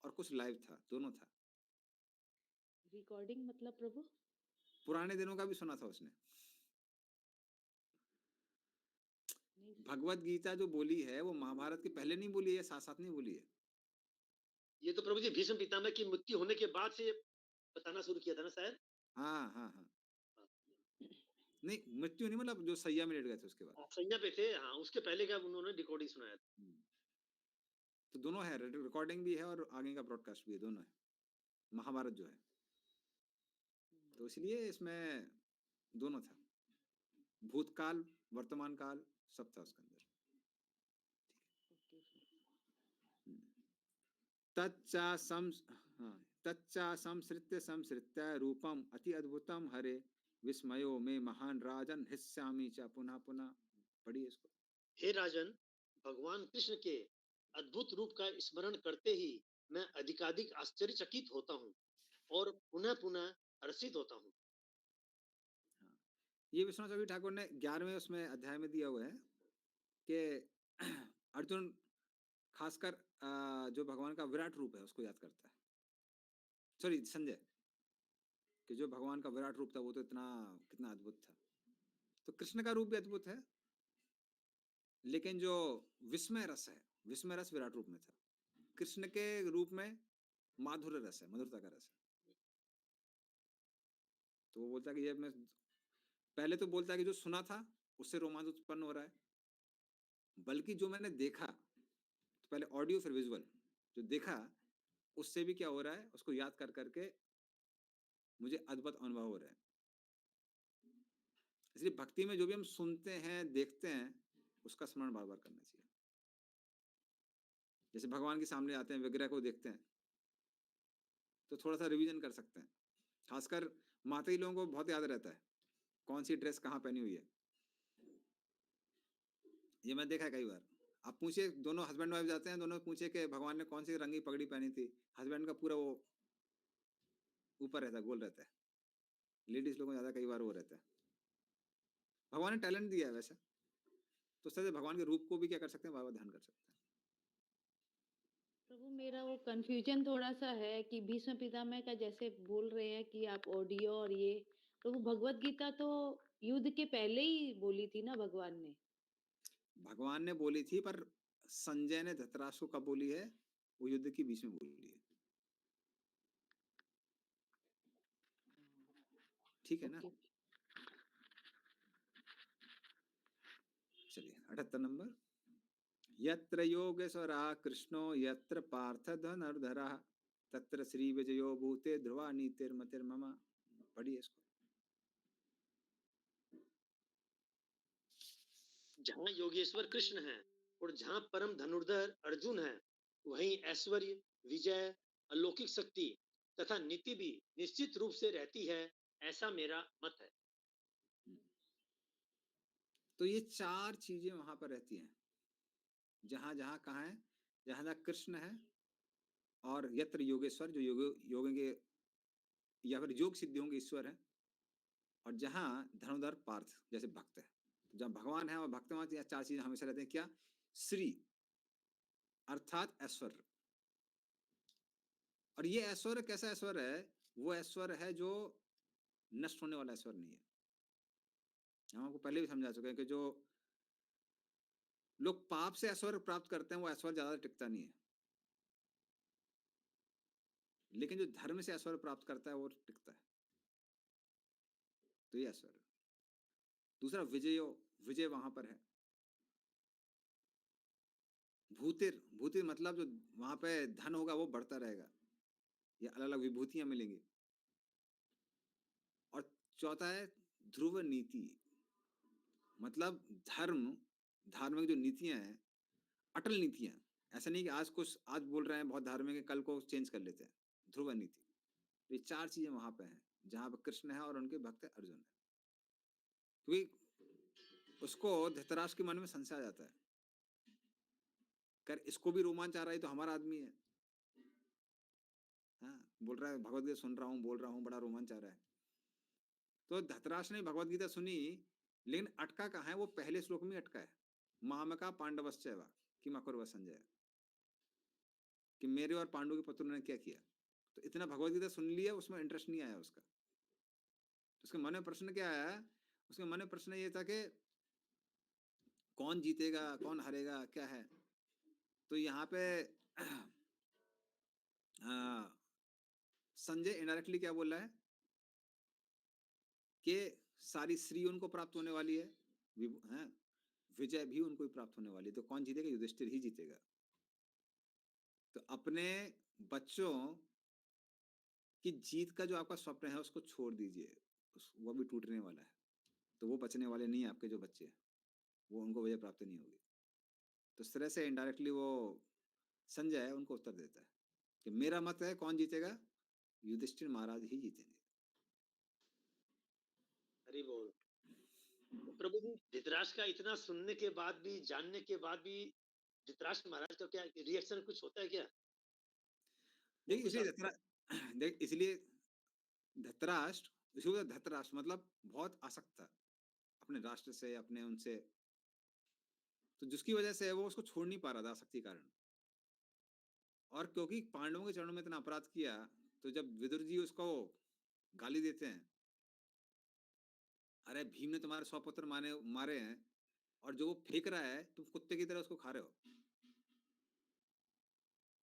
और कुछ लाइव था, दोनों था। रिकॉर्डिंग मतलब प्रभु? पुराने दिनों का भी सुना था उसने। भगवत गीता जो बोली है वो महाभारत के पहले नहीं बोली है, साथ साथ नहीं बोली है। ये तो प्रभु जी भीष्म पितामह की मृत्यु होने के बाद से बताना शुरू किया था ना शायद। हाँ हाँ हाँ, नहीं मृत्यु नहीं, मतलब जो सैया में लेट गए थे उसके बाद। सैया पे थे, हाँ, उसके पहले का उन्होंने रिकॉर्डिंग सुनाया था। तो दोनों है, रिकॉर्डिंग भी है और आगे का ब्रॉडकास्ट भी है, दोनों है महाभारत जो है। तो इसलिए इसमें दोनों था, भूतकाल वर्तमान काल सब था उसके अंदर। तच्चा संसृत्य संसृत्य रूपम अति अद्भुतम हरे विस्मयो में महान राजन हिस्सामी च पुनः पुनः। पढ़िए इसको। हे राजन, भगवान कृष्ण के अद्भुत रूप का स्मरण करते ही मैं अधिकाधिक आश्चर्यचकित होता हूँ और पुनः पुनः हर्षित होता हूँ। ये विश्वनाथ चौबे ठाकुर ने 11वें उसमें अध्याय में दिया हुआ है कि अर्जुन खासकर जो भगवान का विराट रूप है उसको याद करता है। सॉरी, संजय, कि जो भगवान का विराट रूप था वो तो इतना कितना अद्भुत था। तो कृष्ण का रूप भी अद्भुत है, लेकिन जो विस्मय रस है, विस्मय रस विराट रूप में था। कृष्ण के रूप में माधुर्य रस है, मधुरता का रस है। तो वो बोलता है कि ये मैं पहले तो बोलता है कि जो सुना था उससे रोमांच उत्पन्न हो रहा है, बल्कि जो मैंने देखा, तो पहले ऑडियो फिर विजुअल, जो देखा उससे भी क्या हो रहा है, उसको याद कर करके मुझे अद्भुत अनुभव हो रहा है। इसलिए भक्ति में जो भी हम सुनते हैं देखते हैं उसका स्मरण बार बार करना चाहिए। जैसे भगवान के सामने आते हैं, विग्रह को देखते हैं, तो थोड़ा सा रिवीजन कर सकते हैं। खासकर माता ही लोगों को बहुत याद रहता है कौन सी ड्रेस कहाँ पहनी हुई है। ये मैं देखा है कई बार। आप पूछिए, दोनों हस्बैंड वाइफ जाते हैं, दोनों पूछे कि भगवान ने कौन सी रंगी पगड़ी पहनी थी, हस्बैंड का पूरा वो ऊपर रहता है, गोल रहता है। लेडीज लोगों को ज्यादा कई बार वो रहता है। भगवान ने टैलेंट दिया है वैसे, तो उससे भगवान के रूप को भी क्या कर सकते हैं, बार बार ध्यान कर सकते हैं। प्रभु मेरा वो कंफ्यूजन थोड़ा सा है कि भीष्म पितामह का जैसे बोल रहे हैं कि आप ऑडियो और ये, प्रभु भगवत गीता तो युद्ध के पहले ही बोली थी ना भगवान ने। भगवान ने बोली थी, पर संजय ने धृतराष्ट्र को कब बोली है, वो युद्ध के बीच में बोली है। ठीक है ना। चलिए 78 नंबर। यत्र योगेश्वरा कृष्णो यत्र पार्थ धनुर्धरा तत्र श्री विजयो भूते ध्रुवा नीतिर्मतिर्मम। पढ़िए इसको। जहाँ योगेश्वर कृष्ण है और जहाँ परम धनुर्धर अर्जुन है, वहीं ऐश्वर्य, विजय, अलौकिक शक्ति तथा नीति भी निश्चित रूप से रहती है, ऐसा मेरा मत है। तो ये चार चीजें वहां पर रहती हैं, जहां जहां कहाँ है, जहां जहां कृष्ण है, और यत्र योगेश्वर जो योग के या फिर योग सिद्धियों के ईश्वर है, और जहां धनुर्धर पार्थ जैसे भक्त है। तो जहाँ भगवान है और भक्त, वहां चार चीजें हमेशा रहते हैं। क्या? श्री अर्थात ऐश्वर्य। और ये ऐश्वर्य कैसा ऐश्वर्य है? वो ऐश्वर्य है जो नष्ट होने वाला ऐश्वर्य नहीं है। हम आपको पहले भी समझा चुके हैं कि जो लोग पाप से ऐश्वर्य प्राप्त करते हैं वो ऐश्वर्य ज्यादा टिकता नहीं है, लेकिन जो धर्म से ऐश्वर्य प्राप्त करता है वो टिकता है। तो ये ऐश्वर्य। दूसरा विजयो, विजय वहां पर है। भूतिर, भूतिर मतलब जो वहां पे धन होगा वो बढ़ता रहेगा, या अलग अलग विभूतियां मिलेंगी। और चौथा है ध्रुव नीति, मतलब धर्म, धार्मिक जो नीतियां हैं, अटल नीतियां। ऐसा नहीं कि आज कुछ आज बोल रहे हैं बहुत धार्मिक है, कल को चेंज कर लेते हैं। ध्रुव नीति। ये चार चीजें वहां पे हैं जहां पर कृष्ण है और उनके भक्त अर्जुन है। क्योंकि उसको धृतराष्ट्र के मन में संशय आ जाता है, कर इसको भी रोमांच आ रहा है तो हमारा आदमी है। हाँ, बोल रहा है भगवत गीता सुन रहा हूँ, बोल रहा हूँ, बड़ा रोमांच आ रहा है। तो धृतराष्ट्र ने भगवत गीता सुनी, लेकिन अटका कहाँ है? वो पहले श्लोक में अटका है, मामका पांडवश्चैव किम अकुर्वत संजय, कि मेरे और पांडु के पुत्र ने क्या किया। तो इतना भगवत गीता सुन लिया, उसमें इंटरेस्ट नहीं आया उसका। उसके मन में प्रश्न क्या आया? उसके मन में प्रश्न ये था कि कौन जीतेगा कौन हारेगा क्या है। तो यहाँ पे संजय इनडायरेक्टली क्या बोल रहा है कि सारी श्री उनको प्राप्त होने वाली है, हैं, विजय भी उनको ही प्राप्त होने वाली है। तो कौन जीतेगा? युधिष्ठिर ही जीतेगा। तो अपने बच्चों की जीत का जो आपका स्वप्न है उसको छोड़ दीजिए, वो भी टूटने वाला है। तो वो बचने वाले नहीं है आपके जो बच्चे हैं, वो उनको विजय प्राप्त नहीं होगी। तो इस तरह से इनडायरेक्टली वो संजय है उनको उत्तर देता है कि मेरा मत है कौन जीतेगा? युधिष्ठिर महाराज ही जीतेंगे। हरि बोल। तो प्रभु जी, धृतराष्ट्र का इतना सुनने के बाद भी, जानने के बाद भी धृतराष्ट्र महाराज का क्या रिएक्शन कुछ होता है क्या? देखिए कुछ इसलिए देख इसलिए धृतराष्ट्र, इसलिए धृतराष्ट्र मतलब बहुत आसक्त था अपने राष्ट्र से, अपने उनसे, तो जिसकी वजह से वो उसको छोड़ नहीं पा रहा था आसक्ति के कारण। और क्योंकि पांडवों के चरणों में इतना अपराध किया, तो जब विदुर जी उसको गाली देते हैं, अरे भीम ने तुम्हारे 100 पुत्र मारे हैं और जो वो फेंक रहा है तुम कुत्ते की तरह उसको खा रहे हो,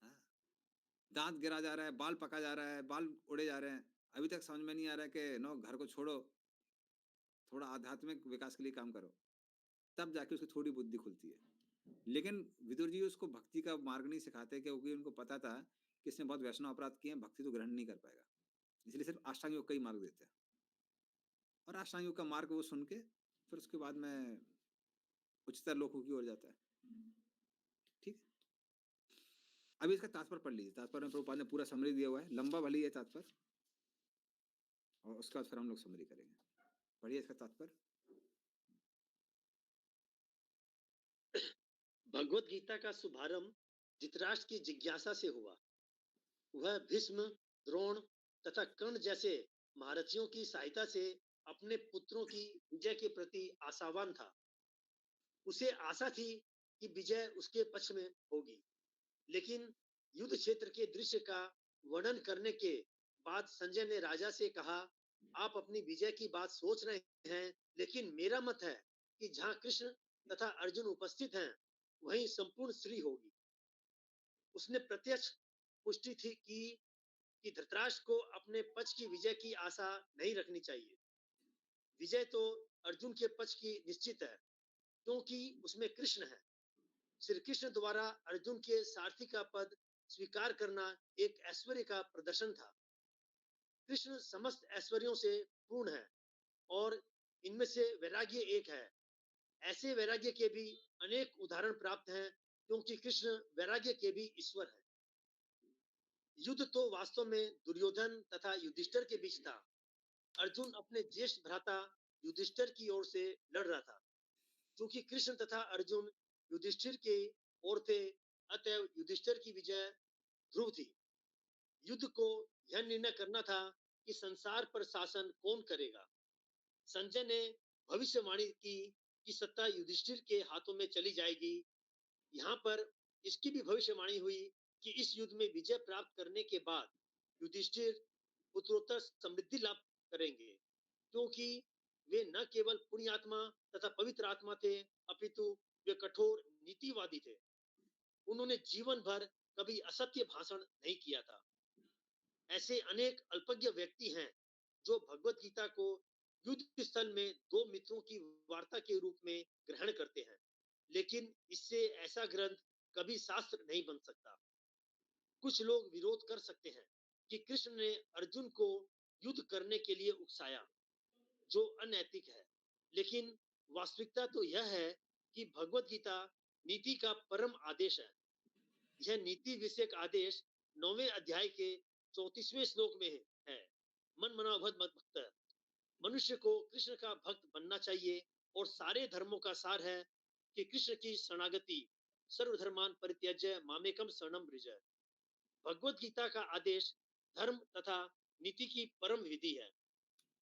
हाँ? दांत गिरा जा रहा है, बाल पका जा रहा है, बाल उड़े जा रहे हैं, अभी तक समझ में नहीं आ रहा है कि नो, घर को छोड़ो, थोड़ा आध्यात्मिक विकास के लिए काम करो, तब जाके उसकी थोड़ी बुद्धि खुलती है। लेकिन विदुर जी उसको भक्ति का मार्ग नहीं सिखाते, क्योंकि उनको पता था कि इसने बहुत वैष्णव अपराध किए हैं, भक्ति तो ग्रहण नहीं कर पाएगा, इसलिए सिर्फ अष्टांग योग का ही मार्ग देते हैं। और अष्टांग योग का मार्ग वो सुन के फिर उसके बाद में उच्चतर लोकों की ओर जाता है। ठीक है, अभी इसका तात्पर्य पढ़ लीजिए। तात्पर्य में प्रभुपाद ने पूरा समरी दिया हुआ है, लंबा भली है तात्पर्य, और उसके बाद फिर हम लोग समरी करेंगे। पढ़िए इसका तात्पर्य। भगवत गीता का शुभारंभ धृतराष्ट्र की जिज्ञासा से हुआ। वह भीष्म, द्रोण तथा कर्ण जैसे महारथियों की सहायता से अपने पुत्रों की विजय के प्रति आशावान था। उसे आशा थी कि विजय उसके पक्ष में होगी। लेकिन युद्ध क्षेत्र के दृश्य का वर्णन करने के बाद संजय ने राजा से कहा, आप अपनी विजय की बात सोच रहे हैं, लेकिन मेरा मत है कि जहां कृष्ण तथा अर्जुन उपस्थित हैं, वहीं संपूर्ण श्री होगी। उसने प्रत्यक्ष पुष्टि थी कि धृतराष्ट्र को अपने पक्ष की विजय की आशा नहीं रखनी चाहिए। विजय तो अर्जुन के पक्ष की निश्चित है, क्योंकि उसमें कृष्ण है। श्री कृष्ण द्वारा अर्जुन के सारथी का पद स्वीकार करना एक ऐश्वर्य का प्रदर्शन था। कृष्ण समस्त ऐश्वर्यों से पूर्ण है और इनमें से वैराग्य एक है। ऐसे वैराग्य के भी अनेक उदाहरण प्राप्त हैं, क्योंकि कृष्ण वैराग्य के भी ईश्वर है। युद्ध तो वास्तव में दुर्योधन तथा युधिष्ठिर के बीच था। अर्जुन अपने ज्येष्ठ भ्राता युधिष्ठिर की ओर से लड़ रहा था। क्योंकि कृष्ण तथा अर्जुन युधिष्ठिर के ओर थे, अतएव युधिष्ठिर की विजय ध्रुव थी। युद्ध को यह निर्णय करना था कि संसार पर शासन कौन करेगा। संजय ने भविष्यवाणी की कि सत्ता युधिष्ठिर के हाथों में चली जाएगी। यहाँ पर इसकी भी भविष्यवाणी हुई कि इस युद्ध में विजय प्राप्त करने के बाद युधिष्ठिर उत्तरोत्तर समृद्धि लाभ करेंगे, क्योंकि वे न केवल पुण्यात्मा तथा पवित्र आत्मा थे, अपितु वे कठोर नीतिवादी थे। उन्होंने जीवन भर कभी असत्य भाषण नहीं किया था। ऐसे अनेक अल्पज्ञ व्यक्ति हैं जो भगवत गीता को युद्ध स्थल में दो मित्रों की वार्ता के रूप में ग्रहण करते हैं, लेकिन इससे ऐसा ग्रंथ कभी शास्त्र नहीं बन सकता। कुछ लोग विरोध कर सकते हैं कि कृष्ण ने अर्जुन को युद्ध करने के लिए उकसाया, जो अनैतिक है। लेकिन वास्तविकता तो यह है कि भगवत गीता नीति का परम आदेश है। यह नीति विषयक आदेश 9वें अध्याय के 34वें श्लोक में है। मन मनाओ मत भक्त, मनुष्य को कृष्ण का भक्त बनना चाहिए, और सारे धर्मों का सार है कि कृष्ण की शरणागति, सर्वधर्मान परित्यज्य मामेकम शरणम व्रज। भगवत गीता का आदेश धर्म तथा नीति की परम विधि है।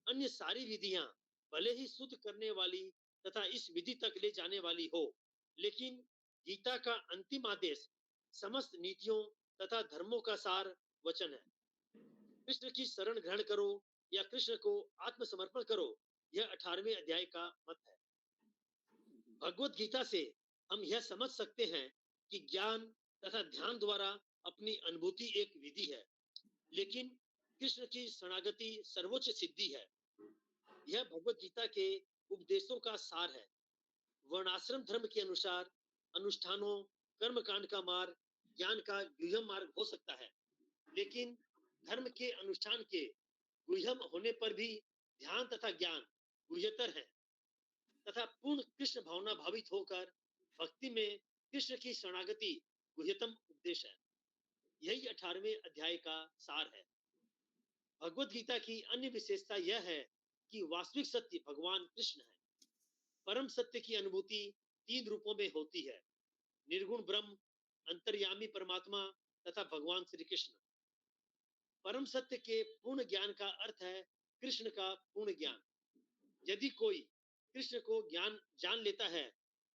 अन्य सारी विधियां भले ही शुद्ध करने वाली तथा इस विधि तक ले जाने वाली हो, लेकिन गीता का अंतिम आदेश समस्त नीतियों तथा धर्मों का सार वचन है। कृष्ण की शरण ग्रहण करो या कृष्ण को आत्मसमर्पण करो, यह 18वें अध्याय का मत है। भगवत गीता से हम यह समझ सकते हैं कि ज्ञान तथा ध्यान द्वारा अपनी अनुभूति एक विधि है, लेकिन कृष्ण की शरणागति सर्वोच्च सिद्धि है। यह भगवत गीता के उपदेशों का सार है। वर्णाश्रम धर्म के अनुसार अनुष्ठानों, कर्म कांड का मार्ग ज्ञान का गुह्यम मार्ग हो सकता है, लेकिन धर्म के अनुष्ठान के गुह्यम होने पर भी ध्यान तथा ज्ञान गुह्यतर है तथा पूर्ण कृष्ण भावना भावित होकर भक्ति में कृष्ण की शरणागति गुह्यतम उपदेश है। यही 18वें अध्याय का सार है। भगवत गीता की अन्य विशेषता यह है कि वास्तविक सत्य भगवान कृष्ण है। परम सत्य की अनुभूति 3 रूपों में होती है: निर्गुण ब्रह्म, अंतर्यामी परमात्मा तथा भगवान श्री कृष्ण। परम सत्य के पूर्ण ज्ञान का अर्थ है कृष्ण का पूर्ण ज्ञान। यदि कोई कृष्ण को ज्ञान जान लेता है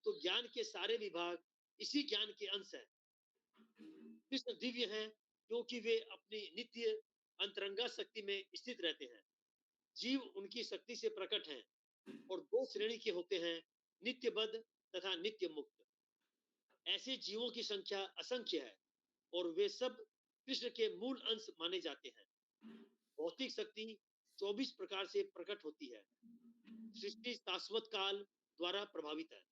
तो ज्ञान के सारे विभाग इसी ज्ञान के अंश हैं। कृष्ण दिव्य हैं क्योंकि वे अपनी नित्य अंतरंगा शक्ति में स्थित रहते हैं। जीव उनकी शक्ति से प्रकट हैं और 2 श्रेणी के होते हैं: नित्यबद्ध तथा नित्य मुक्त। ऐसे जीवों की संख्या असंख्य है और वे सब कृष्ण के मूल अंश माने जाते हैं। भौतिक शक्ति 24 प्रकार से प्रकट होती है। सृष्टि शाश्वत काल द्वारा प्रभावित है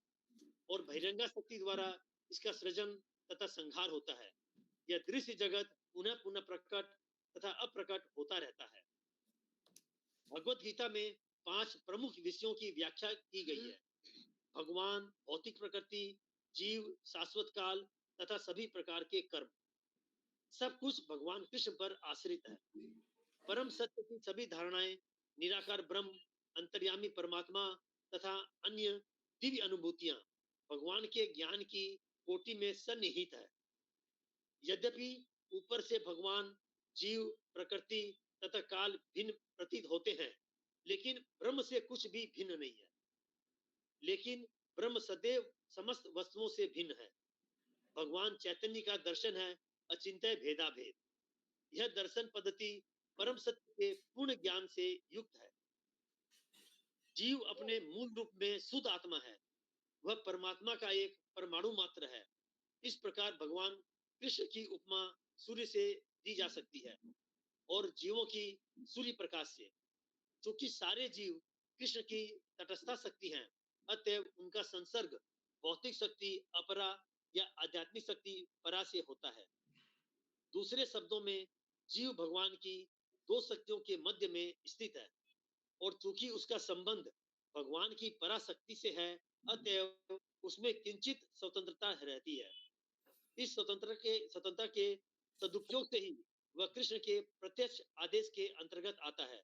और बहिरंगा शक्ति द्वारा इसका सृजन तथा संहार होता है। यह दृश्य जगत पुनः पुनः प्रकट तथा अप्रकट होता रहता है। भगवत गीता में 5 प्रमुख विषयों की व्याख्या की गई है: भगवान, भौतिक प्रकृति, जीव, शाश्वत काल तथा सभी प्रकार के कर्म। सब कुछ भगवान कृष्ण पर आश्रित है। परम सत्य की सभी धारणाएं, निराकार ब्रह्म, अंतर्यामी परमात्मा तथा अन्य दिव्य अनुभूतियां भगवान के ज्ञान की कोटि में सन्निहित है। यद्यपि ऊपर से भगवान, जीव, प्रकृति तथा काल भिन्न प्रतीत होते हैं, लेकिन ब्रह्म से कुछ भी भिन्न नहीं है। लेकिन ब्रह्म सदैव समस्त वस्तुओं से भिन्न है। भगवान चैतन्य का दर्शन है अचिंत्य भेदाभेद। यह दर्शन पद्धति परम सत्य के पूर्ण ज्ञान से युक्त है। जीव अपने मूल रूप में शुद्ध आत्मा है। वह परमात्मा का एक परमाणु मात्र है। इस प्रकार भगवान कृष्ण की उपमा सूर्य से दी जा सकती है और जीवों की सूर्य प्रकाश से। चूंकि सारे जीव कृष्ण की तटस्था शक्ति हैं, अतएव उनका संसर्ग भौतिक शक्ति अपरा या आध्यात्मिक शक्ति परा से होता है। दूसरे शब्दों में जीव भगवान की 2 शक्तियों के मध्य में स्थित है और चूंकि उसका संबंध भगवान की पराशक्ति से है, अतएव उसमें किंचित स्वतंत्रता रहती है। इस स्वतंत्रता के सदुपयोग से ही वह कृष्ण के प्रत्यक्ष आदेश के अंतर्गत आता है।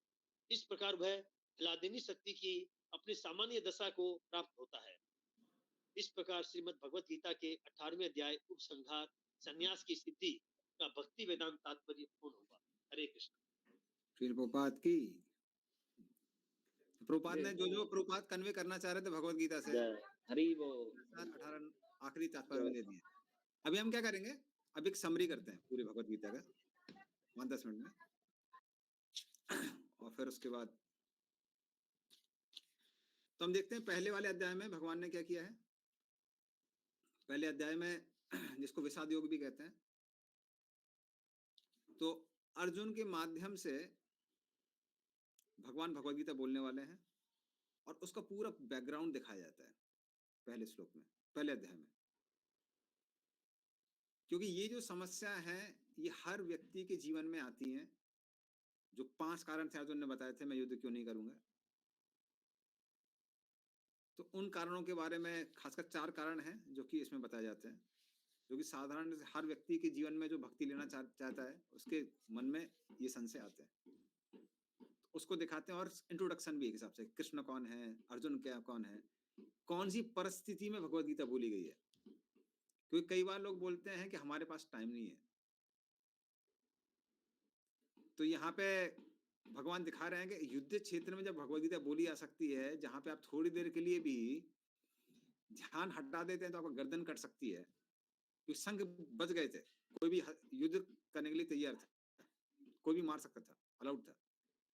इस प्रकार वह ह्लादिनी शक्ति की अपनी सामान्य दशा को प्राप्त होता है। इस प्रकार श्रीमद् भगवत गीता के 18वें अध्याय उपसंहार संन्यास की सिद्धि का भक्ति वेदांत तात्पर्य पूर्ण हुआ। हरे कृष्ण। फिर प्रभुपाद की प्रभुपाद ने जो प्रभुपाद कन्वे करना चाह रहे थे भगवत गीता से, हरि वो 18 आखिरी तात्पर्य में दे दिए। अभी हम क्या करेंगे, अब एक समरी करते हैं पूरी भगवत गीता का 5-10 मिनट में, और फिर उसके बाद तो हम देखते हैं पहले वाले अध्याय में भगवान ने क्या किया है। पहले अध्याय में जिसको विषाद योग भी कहते हैं, तो अर्जुन के माध्यम से भगवान भगवत गीता बोलने वाले हैं और उसका पूरा बैकग्राउंड दिखाया जाता है पहले श्लोक में, पहले अध्याय में। क्योंकि ये जो समस्या है ये हर व्यक्ति के जीवन में आती है। जो 5 कारण थे अर्जुन ने बताए थे, मैं युद्ध क्यों नहीं करूंगा, तो उन कारणों के बारे में खासकर 4 कारण हैं जो कि इसमें बताए जाते हैं, जो कि साधारण हर व्यक्ति के जीवन में जो भक्ति लेना चाहता है उसके मन में ये संशय आते हैं। तो उसको दिखाते हैं और इंट्रोडक्शन भी एक हिसाब से, कृष्ण कौन है, अर्जुन क्या कौन है, कौन सी परिस्थिति में भगवत गीता बोली गई है। क्योंकि कई बार लोग बोलते हैं कि हमारे पास टाइम नहीं है, तो यहाँ पे भगवान दिखा रहे हैं कि युद्ध क्षेत्र में जब भगवत गीता बोली जा सकती है, जहां पे आप थोड़ी देर के लिए भी ध्यान हटा देते हैं तो आपका गर्दन कट सकती है। क्योंकि संघ बच गए थे, कोई भी युद्ध करने के लिए तैयार था, कोई भी मार सकता था, अलाउड था,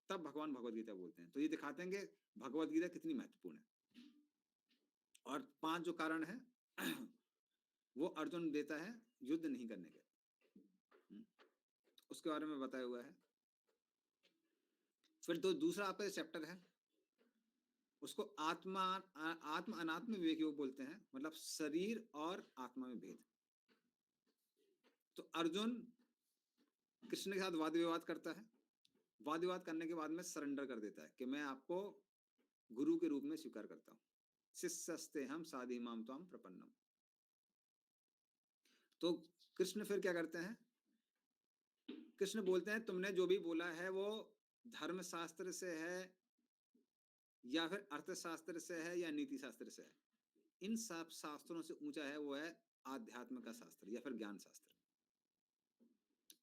तब भगवान भगवत गीता बोलते हैं। तो ये दिखाते हैं कि भगवत गीता कितनी महत्वपूर्ण है। और 5 जो कारण है वो अर्जुन देता है युद्ध नहीं करने के, उसके बारे में बताया हुआ है। फिर दूसरा आपका चैप्टर है, उसको आत्म अनात्म विवेक योग बोलते हैं, मतलब शरीर और आत्मा में भेद। तो अर्जुन कृष्ण के साथ वाद विवाद करता है, वाद विवाद करने के बाद में सरेंडर कर देता है कि मैं आपको गुरु के रूप में स्वीकार करता हूं, शिष्यस्ते हम साधि माम त्वाम प्रपन्नम। तो कृष्ण फिर क्या करते हैं, कृष्ण बोलते हैं तुमने जो भी बोला है वो धर्म शास्त्र से है या फिर अर्थशास्त्र से है या नीति शास्त्र से है, इन सब शास्त्रों से ऊंचा है वो है आध्यात्म का शास्त्र या फिर ज्ञान शास्त्र।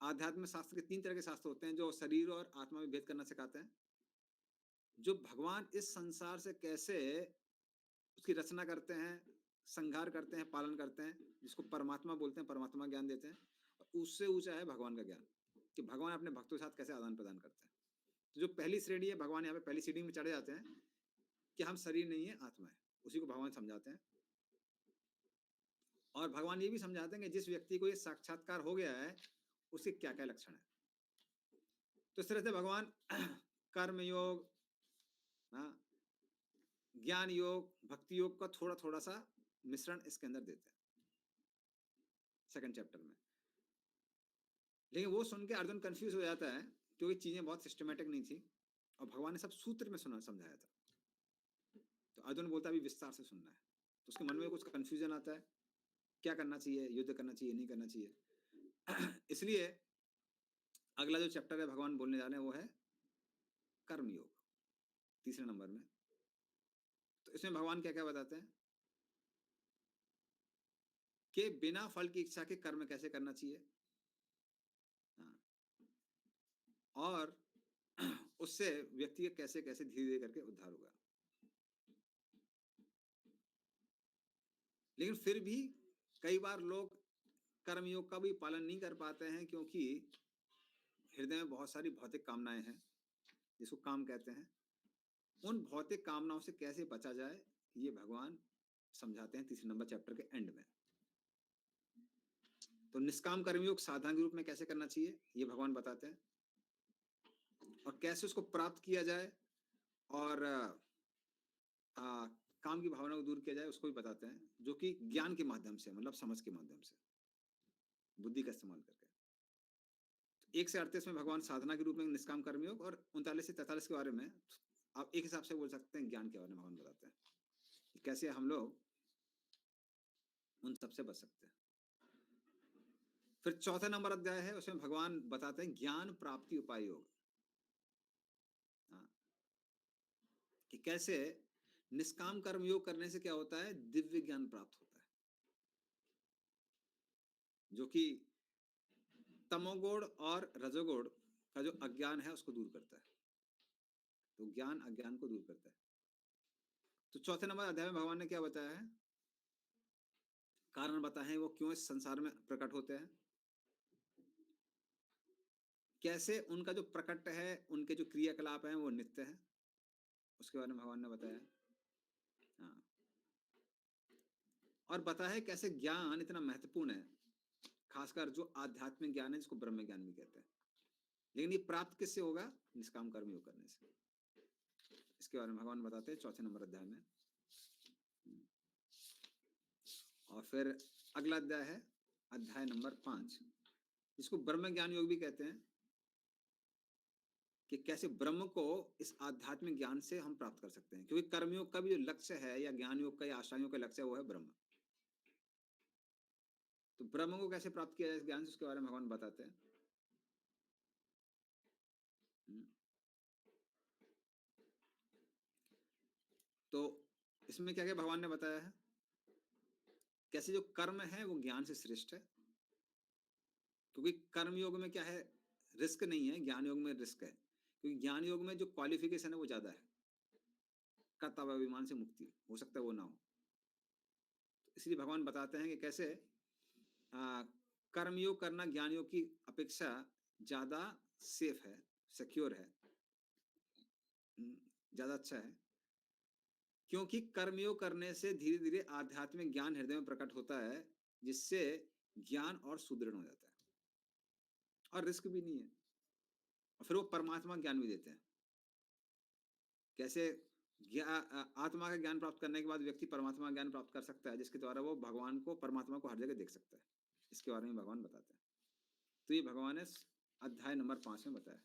आध्यात्म शास्त्र के 3 तरह के शास्त्र होते हैं जो शरीर और आत्मा में भेद करना सिखाते हैं, जो भगवान इस संसार से कैसे उसकी रचना करते हैं, संहार करते हैं, पालन करते हैं, जिसको परमात्मा बोलते हैं, परमात्मा ज्ञान देते हैं। और उससे ऊंचा है भगवान का ज्ञान, कि भगवान अपने भक्तों के साथ कैसे आदान प्रदान करते हैं। तो जो पहली श्रेणी है, भगवान यहाँ पे पहली सीढ़ी में चढ़े जाते हैं कि हम शरीर नहीं है, आत्मा है, उसी को भगवान समझाते हैं। और भगवान ये भी समझाते हैं कि जिस व्यक्ति को ये साक्षात्कार हो गया है उसके क्या क्या लक्षण है। तो इस तरह से भगवान कर्म योग, ज्ञान योग, भक्ति योग का थोड़ा थोड़ा सा मिश्रण इसके अंदर देते हैं सेकंड चैप्टर में। लेकिन वो सुन के अर्जुन कंफ्यूज हो जाता है क्योंकि चीजें बहुत सिस्टमेटिक नहीं थी और भगवान ने सब सूत्र में समझाया था। तो अर्जुन बोलता है अभी विस्तार से सुनना है, तो उसके मन में कुछ कंफ्यूजन आता है, क्या करना चाहिए, युद्ध करना चाहिए, नहीं करना चाहिए। इसलिए अगला जो चैप्टर है भगवान बोलने जा रहे हैं वो है कर्म योग, तीसरे नंबर में। तो इसमें भगवान क्या क्या बताते हैं कि बिना फल की इच्छा के कर्म कैसे करना चाहिए, और उससे व्यक्ति कैसे कैसे धीरे धीरे करके उद्धार होगा। लेकिन फिर भी कई बार लोग कर्मयोग का भी पालन नहीं कर पाते हैं क्योंकि हृदय में बहुत सारी भौतिक कामनाएं हैं, जिसको काम कहते हैं। उन भौतिक कामनाओं से कैसे बचा जाए ये भगवान समझाते हैं तीसरे नंबर चैप्टर के एंड में। तो निष्काम कर्मयोग साधना के रूप में कैसे करना चाहिए ये भगवान बताते हैं, और कैसे उसको प्राप्त किया जाए और काम की भावना को दूर किया जाए उसको भी बताते हैं, जो कि ज्ञान के माध्यम से, मतलब समझ के माध्यम से, बुद्धि का इस्तेमाल करके। 1 से 38 में भगवान साधना के रूप में निष्काम कर्मयोग, और 39 से 43 के बारे में आप एक हिसाब से बोल सकते हैं ज्ञान के बारे में भगवान बताते हैं कि कैसे हम लोग उन सबसे बच सकते हैं। फिर चौथा नंबर अध्याय है, उसमें भगवान बताते हैं ज्ञान प्राप्ति उपाय योग, कि कैसे निष्काम कर्म योग करने से क्या होता है, दिव्य ज्ञान प्राप्त होता है, जो कि तमोगुण और रजोगुण का जो अज्ञान है उसको दूर करता है। तो ज्ञान अज्ञान को दूर करता है। तो चौथे नंबर अध्याय में भगवान ने क्या बताया है, कारण बताए हैं वो क्यों इस संसार में प्रकट होते हैं, कैसे उनका जो प्रकट है, उनके जो क्रियाकलाप हैं वो नित्य है, उसके बारे में भगवान ने बताया। हाँ, और बताया है कैसे ज्ञान इतना महत्वपूर्ण है, खासकर जो आध्यात्मिक ज्ञान है जिसको ब्रह्म ज्ञान भी कहते हैं। लेकिन ये प्राप्त किससे होगा, निष्काम कर्म योग करने से। इसके बारे में भगवान बताते हैं चौथे नंबर अध्याय में। और फिर अगला अध्याय है अध्याय नंबर 5, जिसको ब्रह्म ज्ञान योग भी कहते हैं, कि कैसे ब्रह्म को इस आध्यात्मिक ज्ञान से हम प्राप्त कर सकते हैं, क्योंकि कर्मयोग का भी जो लक्ष्य है या ज्ञान योग का या आश्रम का लक्ष्य है वो है ब्रह्म। तो ब्रह्म को कैसे प्राप्त किया जाए इस ज्ञान से, उसके बारे में भगवान बताते हैं। तो इसमें क्या क्या भगवान ने बताया है, कैसे जो कर्म है वो ज्ञान से श्रेष्ठ है, क्योंकि कर्म योग में क्या है, रिस्क नहीं है, ज्ञान योग में रिस्क है। क्योंकि ज्ञान योग में जो क्वालिफिकेशन है वो ज्यादा है, कर्तव्य अभिमान से मुक्ति हो सकता है वो ना हो। तो इसलिए भगवान बताते हैं कि कैसे कर्मयोग करना ज्ञान योग की अपेक्षा ज्यादा सेफ है, सिक्योर है, ज्यादा अच्छा है। क्योंकि कर्मयोग करने से धीरे धीरे आध्यात्मिक ज्ञान हृदय में प्रकट होता है, जिससे ज्ञान और सुदृढ़ हो जाता है और रिस्क भी नहीं है। और फिर वो परमात्मा ज्ञान भी देते हैं। कैसे आत्मा का ज्ञान प्राप्त करने के बाद व्यक्ति परमात्मा ज्ञान प्राप्त कर सकता है, जिसके द्वारा वो भगवान को, परमात्मा को हर जगह देख सकता है। इसके बारे में भगवान बताते हैं। तो ये भगवान ने अध्याय नंबर 5 में बताया।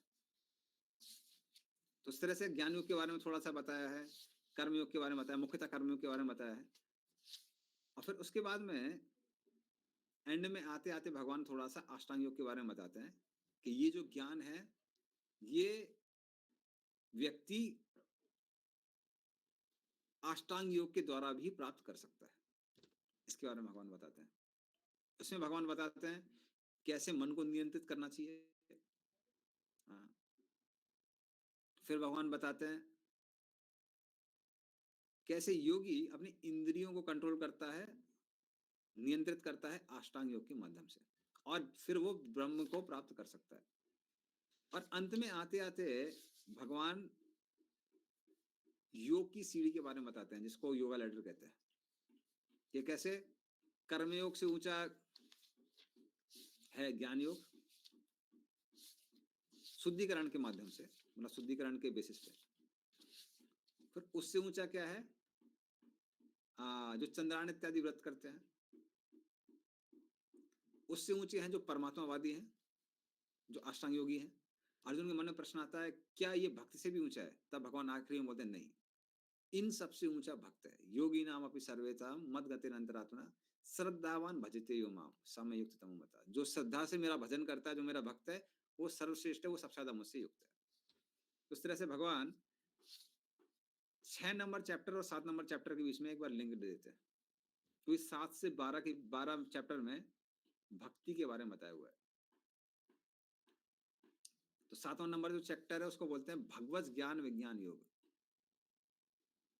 तो इस तरह से ज्ञान योग के बारे में थोड़ा सा बताया है, कर्मयोग के बारे में बताया, मुख्यतः कर्मयोग के बारे में बताया है। और फिर उसके बाद में एंड में आते आते भगवान थोड़ा सा अष्टांग योग के बारे में बताते हैं कि ये जो ज्ञान है ये व्यक्ति अष्टांग योग के द्वारा भी प्राप्त कर सकता है। इसके बारे में भगवान बताते हैं। इसमें भगवान बताते हैं कैसे मन को नियंत्रित करना चाहिए। हाँ। फिर भगवान बताते हैं कैसे योगी अपनी इंद्रियों को कंट्रोल करता है, नियंत्रित करता है अष्टांग योग के माध्यम से, और फिर वो ब्रह्म को प्राप्त कर सकता है। और अंत में आते आते भगवान योग की सीढ़ी के बारे में बताते हैं, जिसको योगा लैडर कहते हैं। कि कैसे कर्मयोग से ऊंचा है ज्ञान योग, शुद्धिकरण के माध्यम से, मतलब शुद्धिकरण के बेसिस पे। फिर उससे ऊंचा क्या है, जो चंद्रायण इत्यादि व्रत करते हैं। उससे ऊंचे हैं जो परमात्मावादी हैं, जो अष्टांग योगी हैं। अर्जुन के मन में प्रश्न आता है क्या ये भक्ति से भी ऊंचा है? तब भगवान आखिरी में बोलते हैं नहीं, इन सबसे ऊंचा भक्त है। योगी नाम अपि सर्वेता मद गतिन अंतरात्मना श्रद्धावान भजते यो माम समय युक्त तमो मता। जो श्रद्धा से मेरा भजन करता है, जो मेरा भक्त है, वो सर्वश्रेष्ठ है, वो सबसे ज्यादा मुझसे युक्त है। उस तरह से भगवान 6 नंबर चैप्टर और 7 नंबर चैप्टर के बीच में एक बार लिंक दे देते हैं। तो इस 7 से 12 चैप्टर में भक्ति के बारे में बताया हुआ है। तो 7वां नंबर जो चैप्टर है उसको बोलते हैं भगवत ज्ञान विज्ञान योग।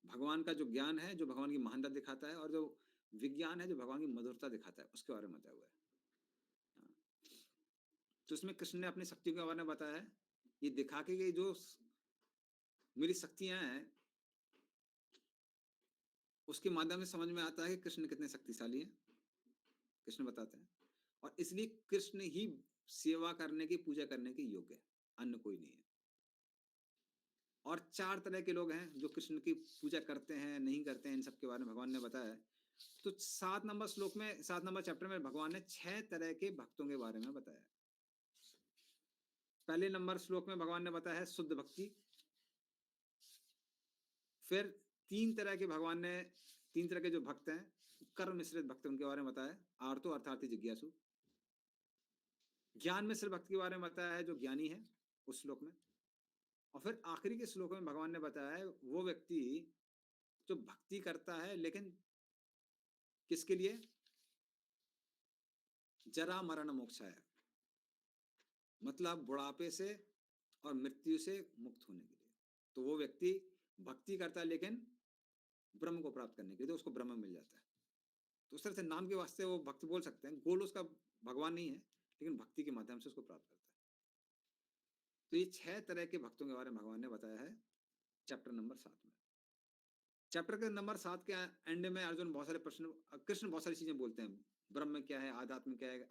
भगवान का जो ज्ञान है, जो भगवान की महानता दिखाता है, और जो विज्ञान है, जो भगवान की मधुरता दिखाता है, उसके बारे में बताया हुआ है। तो इसमें कृष्ण ने अपनी शक्तियों के बारे में बताया है, ये दिखा के जो मेरी शक्तियां हैं उसके माध्यम से समझ में आता है कि कृष्ण कितने शक्तिशाली हैं। कृष्ण बताते हैं, और इसलिए कृष्ण ही सेवा करने की, पूजा करने के योग्य है, अन्य कोई नहीं है। और 4 तरह के लोग हैं जो कृष्ण की पूजा करते हैं, नहीं करते हैं, इन सब के बारे में भगवान ने बताया है। तो 7 नंबर श्लोक में, 7 नंबर चैप्टर में भगवान ने 6 तरह के भक्तों के बारे में बताया। पहले नंबर श्लोक में भगवान ने बताया है शुद्ध भक्ति। फिर 3 तरह के भगवान ने, 3 तरह के जो भक्त हैं, कर्म मिश्रित भक्त, उनके बारे में बताया। आर्तो अर्थार्थी जिज्ञासु। ज्ञान मिश्रित भक्त के बारे में बताया है, जो ज्ञानी है, उस श्लोक में। और फिर आखिरी के श्लोक में भगवान ने बताया है वो व्यक्ति जो भक्ति करता है, लेकिन किसके लिए? जरा मरण मोक्षाय, मतलब बुढ़ापे से और मृत्यु से मुक्त होने के लिए। तो वो व्यक्ति भक्ति करता है लेकिन ब्रह्म को प्राप्त करने के लिए, तो उसको ब्रह्म मिल जाता है। तो उस तरह से नाम के वास्ते वो भक्त बोल सकते हैं। गोल उसका भगवान नहीं है, लेकिन भक्ति के माध्यम से उसको प्राप्त करता है। तो ये 6 तरह के भक्तों के बारे में भगवान ने बताया है चैप्टर नंबर 7 में। चैप्टर के नंबर 7 के एंड में अर्जुन बहुत सारे प्रश्न, कृष्ण बहुत सारी चीजें बोलते हैं। ब्रह्म क्या है, आध्यात्म क्या है,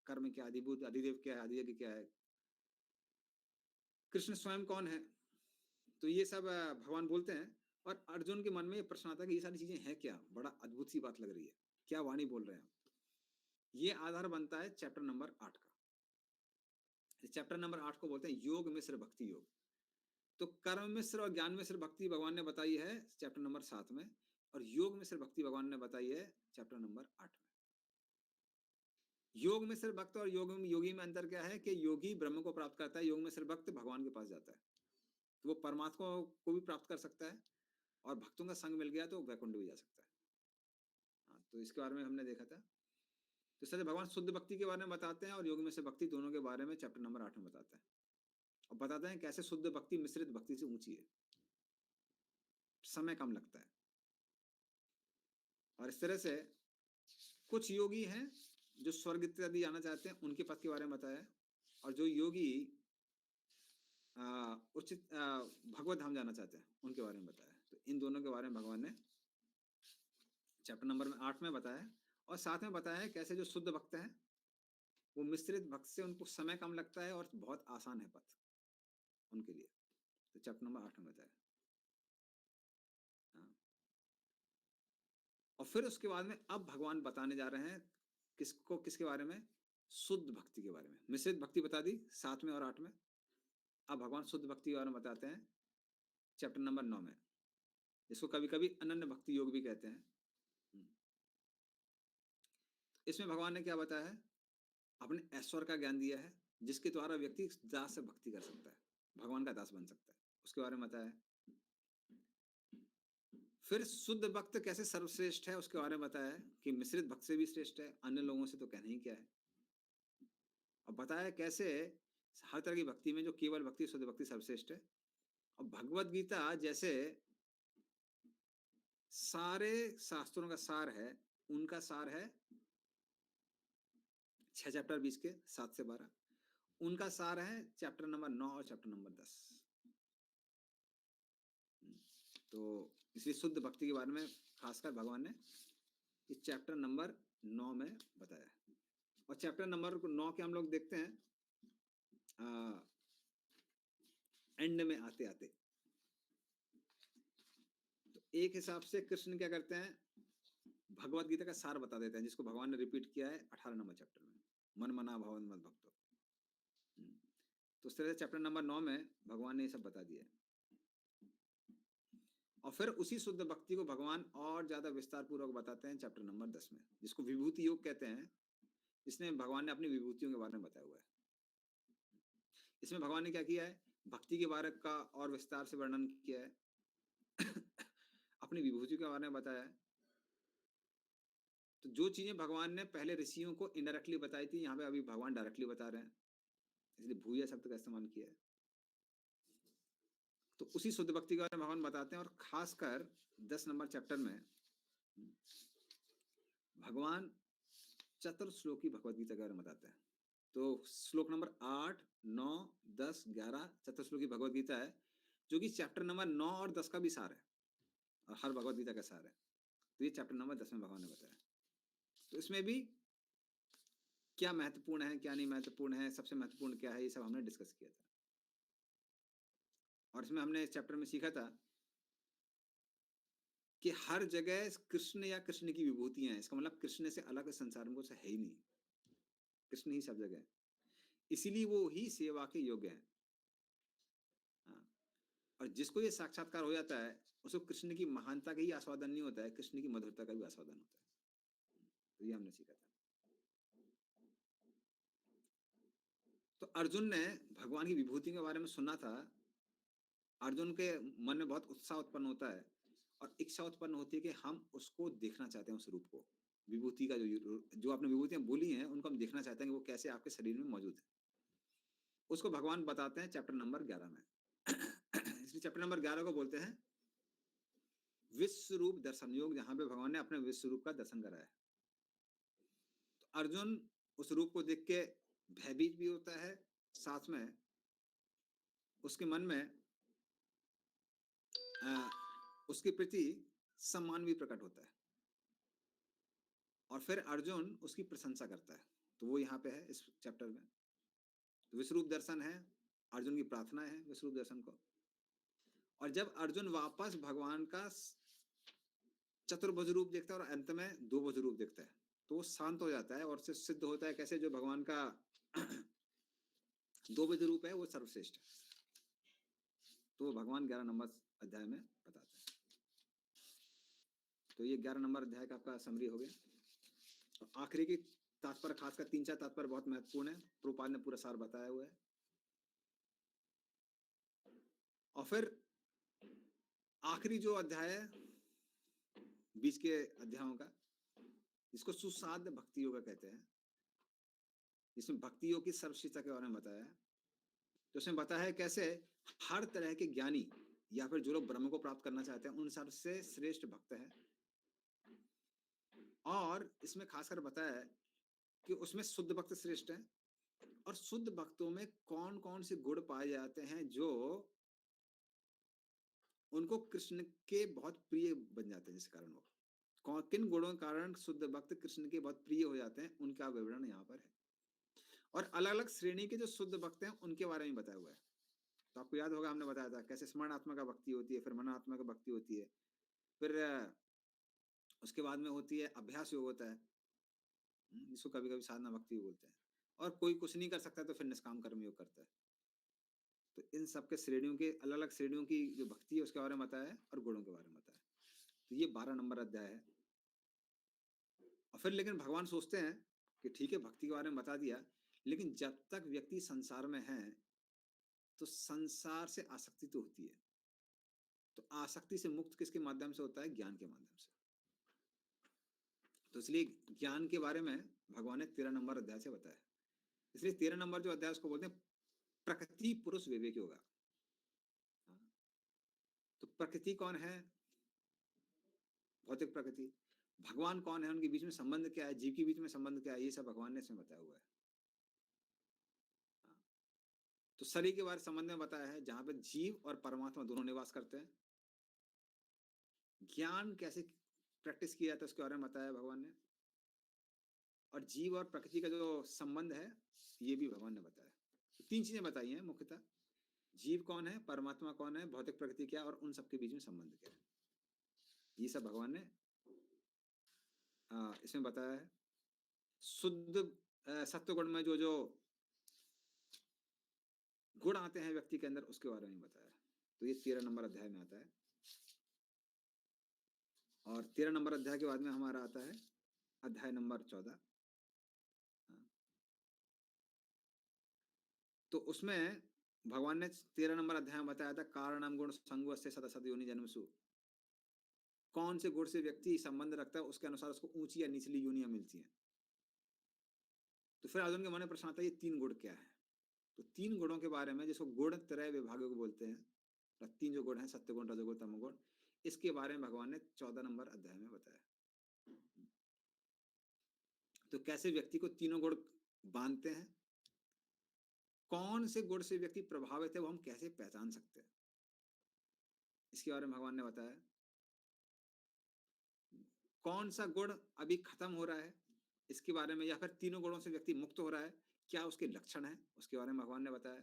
कर्म क्या है, अधिभूत अधिदेव क्या है, अधियज्ञ क्या है, कृष्ण स्वयं कौन है, तो ये सब भगवान बोलते हैं। और अर्जुन के मन में ये प्रश्न आता है कि ये सारी चीजें हैं क्या? बड़ा अद्भुत सी बात लग रही है, क्या वाणी बोल रहे हैं आप। ये आधार बनता है चैप्टर नंबर 8 का। चैप्टर नंबर 8 को बोलते हैं योग मिश्र भक्ति योग। तो कर्म मिश्र और ज्ञान मिश्र भक्ति भगवान ने बताई है चैप्टर नंबर 7 में, और योग मिश्र भक्ति भगवान ने बताई है चैप्टर नंबर 8 में। योग मिश्र भक्त और योगी में अंतर क्या है कि योगी ब्रह्म को प्राप्त करता है, योग मिश्र भक्त भगवान के पास जाता है, तो वो परमात्मा को भी प्राप्त कर सकता है, और भक्तों का संग मिल गया तो वैकुंठ भी जा सकता है। हाँ, तो इसके बारे में हमने देखा था। तो इससे भगवान शुद्ध भक्ति के बारे में बताते हैं और योग मिश्र भक्ति दोनों के बारे में चैप्टर नंबर 8 में बताते हैं, और बताते हैं कैसे शुद्ध भक्ति मिश्रित भक्ति से ऊंची है, समय कम लगता है। और इस तरह से कुछ योगी हैं जो स्वर्ग इत्यादि जाना चाहते हैं, उनके पथ के बारे में बताया है। और जो योगी उचित भगवत धाम जाना चाहते हैं, उनके बारे में बताया है। तो इन दोनों के बारे में भगवान ने चैप्टर नंबर 8 में बताया, और साथ में बताया है कैसे जो शुद्ध भक्त हैं वो मिश्रित भक्त से उनको समय कम लगता है और बहुत आसान है पथ उनके लिए। तो चैप्टर नंबर 8 में बताया। हाँ। और फिर उसके बाद में अब भगवान बताने जा रहे हैं किसके बारे में? शुद्ध भक्ति के बारे में। मिश्रित भक्ति बता दी 7 में और 8 में। अब भगवान शुद्ध भक्ति के बारे में बताते हैं चैप्टर नंबर 9 में, जिसको कभी कभी अनन्य भक्ति योग भी कहते हैं। इसमें भगवान ने क्या बताया है? अपने ऐश्वर्य का ज्ञान दिया है, जिसके द्वारा व्यक्ति दास से भक्ति कर सकता है, भगवान का दास बन सकता है, उसके बारे में बताया है। फिर शुद्ध भक्त कैसे सर्वश्रेष्ठ है उसके बारे में बताया है कि मिश्रित भक्त से भी श्रेष्ठ है, अन्य लोगों से तो कहना ही क्या है। और बताया कैसे हर तरह की भक्ति में जो केवल भक्ति, शुद्ध भक्ति सर्वश्रेष्ठ है। और भगवत गीता जैसे सारे शास्त्रों का सार है, उनका सार है 6 चैप्टर 20 के 7 से 12, उनका सार है चैप्टर नंबर 9 और चैप्टर नंबर 10। तो इसलिए शुद्ध भक्ति के बारे में खासकर भगवान ने इस चैप्टर नंबर 9 में बताया। और चैप्टर नंबर 9 के हम लोग देखते हैं एंड में आते आते, तो एक हिसाब से कृष्ण क्या करते हैं, भगवत गीता का सार बता देते हैं, जिसको भगवान ने रिपीट किया है 18 नंबर चैप्टर में, मन मना भवन मत भक्तो। तो उस तरह से चैप्टर नंबर 9 में भगवान ने ये सब बता दिया है। और फिर उसी शुद्ध भक्ति को भगवान और ज्यादा विस्तार पूर्वक बताते हैं चैप्टर नंबर 10 में, जिसको विभूति योग कहते हैं। इसमें भगवान ने अपनी विभूतियों के बारे में बताया हुआ है। इसमें भगवान ने क्या किया है, भक्ति के बारे का और विस्तार से वर्णन किया है अपनी विभूतियों के बारे में बताया है। तो जो चीजें भगवान ने पहले ऋषियों को इनडायरेक्टली बताई थी, यहाँ पे अभी भगवान डायरेक्टली बता रहे हैं, इसलिए भूया शब्द का इस्तेमाल किया है। तो उसी शुद्ध भक्ति के बारे में भगवान बताते हैं। और खासकर 10 नंबर चैप्टर में भगवान चतुर्श्लोकी भगवत गीता के बारे में बताते हैं। तो श्लोक नंबर 8, 9, 10, 11 चतुर्श्लोकी भगवत गीता है, जो कि चैप्टर नंबर 9 और 10 का भी सार है और हर भगवत गीता का सार है। तो ये चैप्टर नंबर 10 में भगवान ने बताया। तो इसमें भी क्या महत्वपूर्ण है, क्या नहीं महत्वपूर्ण है, सबसे महत्वपूर्ण क्या है, ये सब हमने डिस्कस किया था। और इसमें हमने इस चैप्टर में सीखा था कि हर जगह कृष्ण या कृष्ण की विभूतियां हैं। इसका मतलब कृष्ण से अलग संसार में कुछ है ही नहीं, कृष्ण ही सब जगह है, इसीलिए वो ही सेवा के योग्य हैं। हाँ। और जिसको ये साक्षात्कार हो जाता है उसको कृष्ण की महानता का ही आस्वादन नहीं होता है, कृष्ण की मधुरता का भी आस्वादन होता है। तो ये हमने सीखा था। तो अर्जुन ने भगवान की विभूति के बारे में सुना था। अर्जुन के मन में बहुत उत्साह उत्पन्न होता है और इच्छा उत्पन्न होती है कि हम उसको देखना चाहते हैं, उस रूप को, विभूति का जो आपने विभूतियां बोली हैं उनको हम देखना चाहते हैं कि वो कैसे आपके शरीर में मौजूद है। उसको भगवान बताते हैं चैप्टर नंबर 11 में इसलिए चैप्टर नंबर 11 को बोलते हैं विश्व रूप दर्शन योग, जहां पे भगवान ने अपने विश्व रूप का दर्शन कराया। तो अर्जुन उस रूप को देख के भयभीत भी होता है, साथ में उसके मन में उसके प्रति सम्मान भी प्रकट होता है। और फिर अर्जुन उसकी प्रशंसा करता है। तो वो यहाँ पे है इस चैप्टर में। तो विश्वरूप दर्शन है, अर्जुन की प्रार्थना है विश्वरूप दर्शन को। और जब अर्जुन वापस भगवान का चतुर्भुज रूप देखता है और अंत में 2 भुज रूप देखता है, तो वो शांत हो जाता है और उससे सिद्ध होता है कैसे जो भगवान का 2 भुज रूप है वो सर्वश्रेष्ठ है। तो भगवान 11 नंबर अध्याय में बताते हैं। तो ये 11 नंबर अध्याय का आपका समरी हो गया। आखिरी की तात्पर्य, खासकर 3-4 तात्पर्य बहुत महत्वपूर्ण है, प्रभुपाद ने पूरा सार बताया हुआ है। और फिर आखिरी जो अध्याय है 20 के अध्यायों का, जिसको सुसाध्य भक्ति योग कहते हैं, जिसमें भक्ति योग की सर्वश्रेष्ठता के बारे में बताया है। तो उसमें बताया है कैसे हर तरह के ज्ञानी या फिर जो लोग ब्रह्म को प्राप्त करना चाहते हैं उन सबसे श्रेष्ठ भक्त है। और इसमें खासकर बताया है कि उसमें शुद्ध भक्त श्रेष्ठ है। और शुद्ध भक्तों में कौन कौन से गुण पाए जाते हैं जो उनको कृष्ण के बहुत प्रिय बन जाते हैं, जिस कारण वो किन गुणों के कारण शुद्ध भक्त कृष्ण के बहुत प्रिय हो जाते हैं, उनका विवरण यहाँ पर है। और अलग अलग श्रेणी के जो शुद्ध भक्त हैं उनके बारे में बताया हुआ है। तो आपको याद होगा, हमने बताया था कैसे स्मरणात्मक भक्ति होती है, फिर मनात्मक भक्ति होती है, फिर उसके बाद में होती है अभ्यास योग होता है, जिसको कभी कभी साधना भक्ति बोलते हैं। और कोई कुछ नहीं कर सकता तो फिर निष्काम कर्म योग करता है। तो इन सब के श्रेणियों के अलग अलग श्रेणियों की जो भक्ति है उसके बारे में बताया है और गुणों के बारे में बताया है। तो ये 12 नंबर अध्याय है। और फिर लेकिन भगवान सोचते हैं कि ठीक है, भक्ति के बारे में बता दिया, लेकिन जब तक व्यक्ति संसार में है तो संसार से आसक्ति तो होती है। तो आसक्ति से मुक्त किसके माध्यम से होता है? ज्ञान के माध्यम से। तो इसलिए ज्ञान के बारे में भगवान ने 13 नंबर अध्याय से बताया। इसलिए 13 नंबर जो अध्याय उसको बोलते हैं प्रकृति पुरुष विवेक योगा। तो प्रकृति कौन है? भौतिक प्रकृति। भगवान कौन है? उनके बीच में संबंध क्या है? जीव के बीच में संबंध क्या है? ये सब भगवान ने इसमें बताया हुआ है। तो शरीर के बारे संबंध में बताया है, जहां पर जीव और परमात्मा दोनों निवास करते हैं। ज्ञान कैसे प्रैक्टिस किया जाता है उसके बारे में बताया भगवान ने। और जीव और प्रकृति का जो संबंध है ये भी भगवान ने बताया। तो 3 चीजें बताई हैं मुख्यतः, जीव कौन है, परमात्मा कौन है, भौतिक प्रकृति क्या, और उन सबके बीच में संबंध क्या है। ये सब भगवान ने इसमें बताया है। शुद्ध सत्व गुण में जो जो गुण आते हैं व्यक्ति के अंदर उसके बारे में बताया है। तो ये 13 नंबर अध्याय में आता है। और 13 नंबर अध्याय के बाद में हमारा आता है अध्याय नंबर 14। तो उसमें भगवान ने 13 नंबर अध्याय में बताया था कारणम गुण संगस्य सदसद योनि जन्मसु। कौन से गुण से व्यक्ति संबंध रखता है उसके अनुसार उसको ऊंची या निचली योनियां मिलती हैं। तो फिर अर्जुन के मन में प्रश्न आता है ये 3 गुण क्या है? तो 3 गुणों के बारे में, जिसको गुण त्रय विभागों को बोलते हैं, 3 जो गुण हैं, सत्य गुण, रजोगुण, तमोगुण, इसके बारे में भगवान ने 14 नंबर अध्याय में बताया। तो कैसे व्यक्ति को तीनों गुण बांधते हैं, कौन से गुण से व्यक्ति प्रभावित है वो हम कैसे पहचान सकते हैं, इसके बारे में भगवान ने बताया। कौन सा गुण अभी खत्म हो रहा है इसके बारे में, या फिर तीनों गुणों से व्यक्ति मुक्त हो रहा है, क्या उसके लक्षण है, उसके बारे में भगवान ने बताया।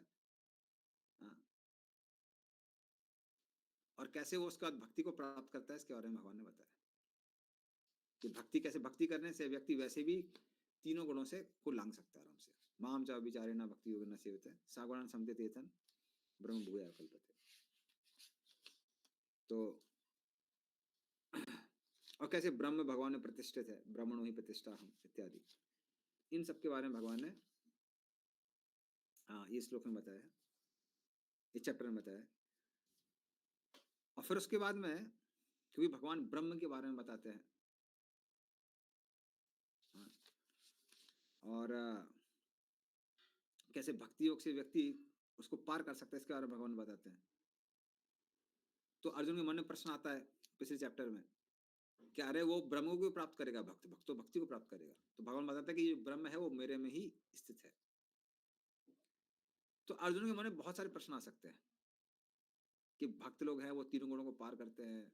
और कैसे वो उसके बाद भक्ति को प्राप्त करता है, इसके बारे में भगवान ने बताया कि भक्ति कैसे, भक्ति करने से व्यक्ति वैसे भी तीनों गुणों से को लांग सकता है आराम से। माम च विचारे न भक्ति योग न सेवते सागुणन समते तेतन ब्रह्म भूया कल्पते। तो और कैसे ब्रह्म भगवान में प्रतिष्ठित है, ब्रह्मणो ही प्रतिष्ठा हम इत्यादि, इन सब के बारे में भगवान ने ये श्लोक में बताया, इस चैप्टर में बताया। और फिर उसके बाद में क्योंकि भगवान ब्रह्म के बारे में बताते हैं, और कैसे भक्ति योग से व्यक्ति उसको पार कर सकता है, इसके बारे में भगवान बताते हैं। तो अर्जुन के मन में प्रश्न आता है पिछले चैप्टर में, क्या अरे वो ब्रह्म को प्राप्त करेगा, भक्त तो भक्ति को प्राप्त करेगा। तो भगवान बताता है कि ये ब्रह्म है वो मेरे में ही स्थित है। तो अर्जुन के मन में बहुत सारे प्रश्न आ सकते हैं कि भक्त लोग हैं वो तीनों गुणों को पार करते हैं,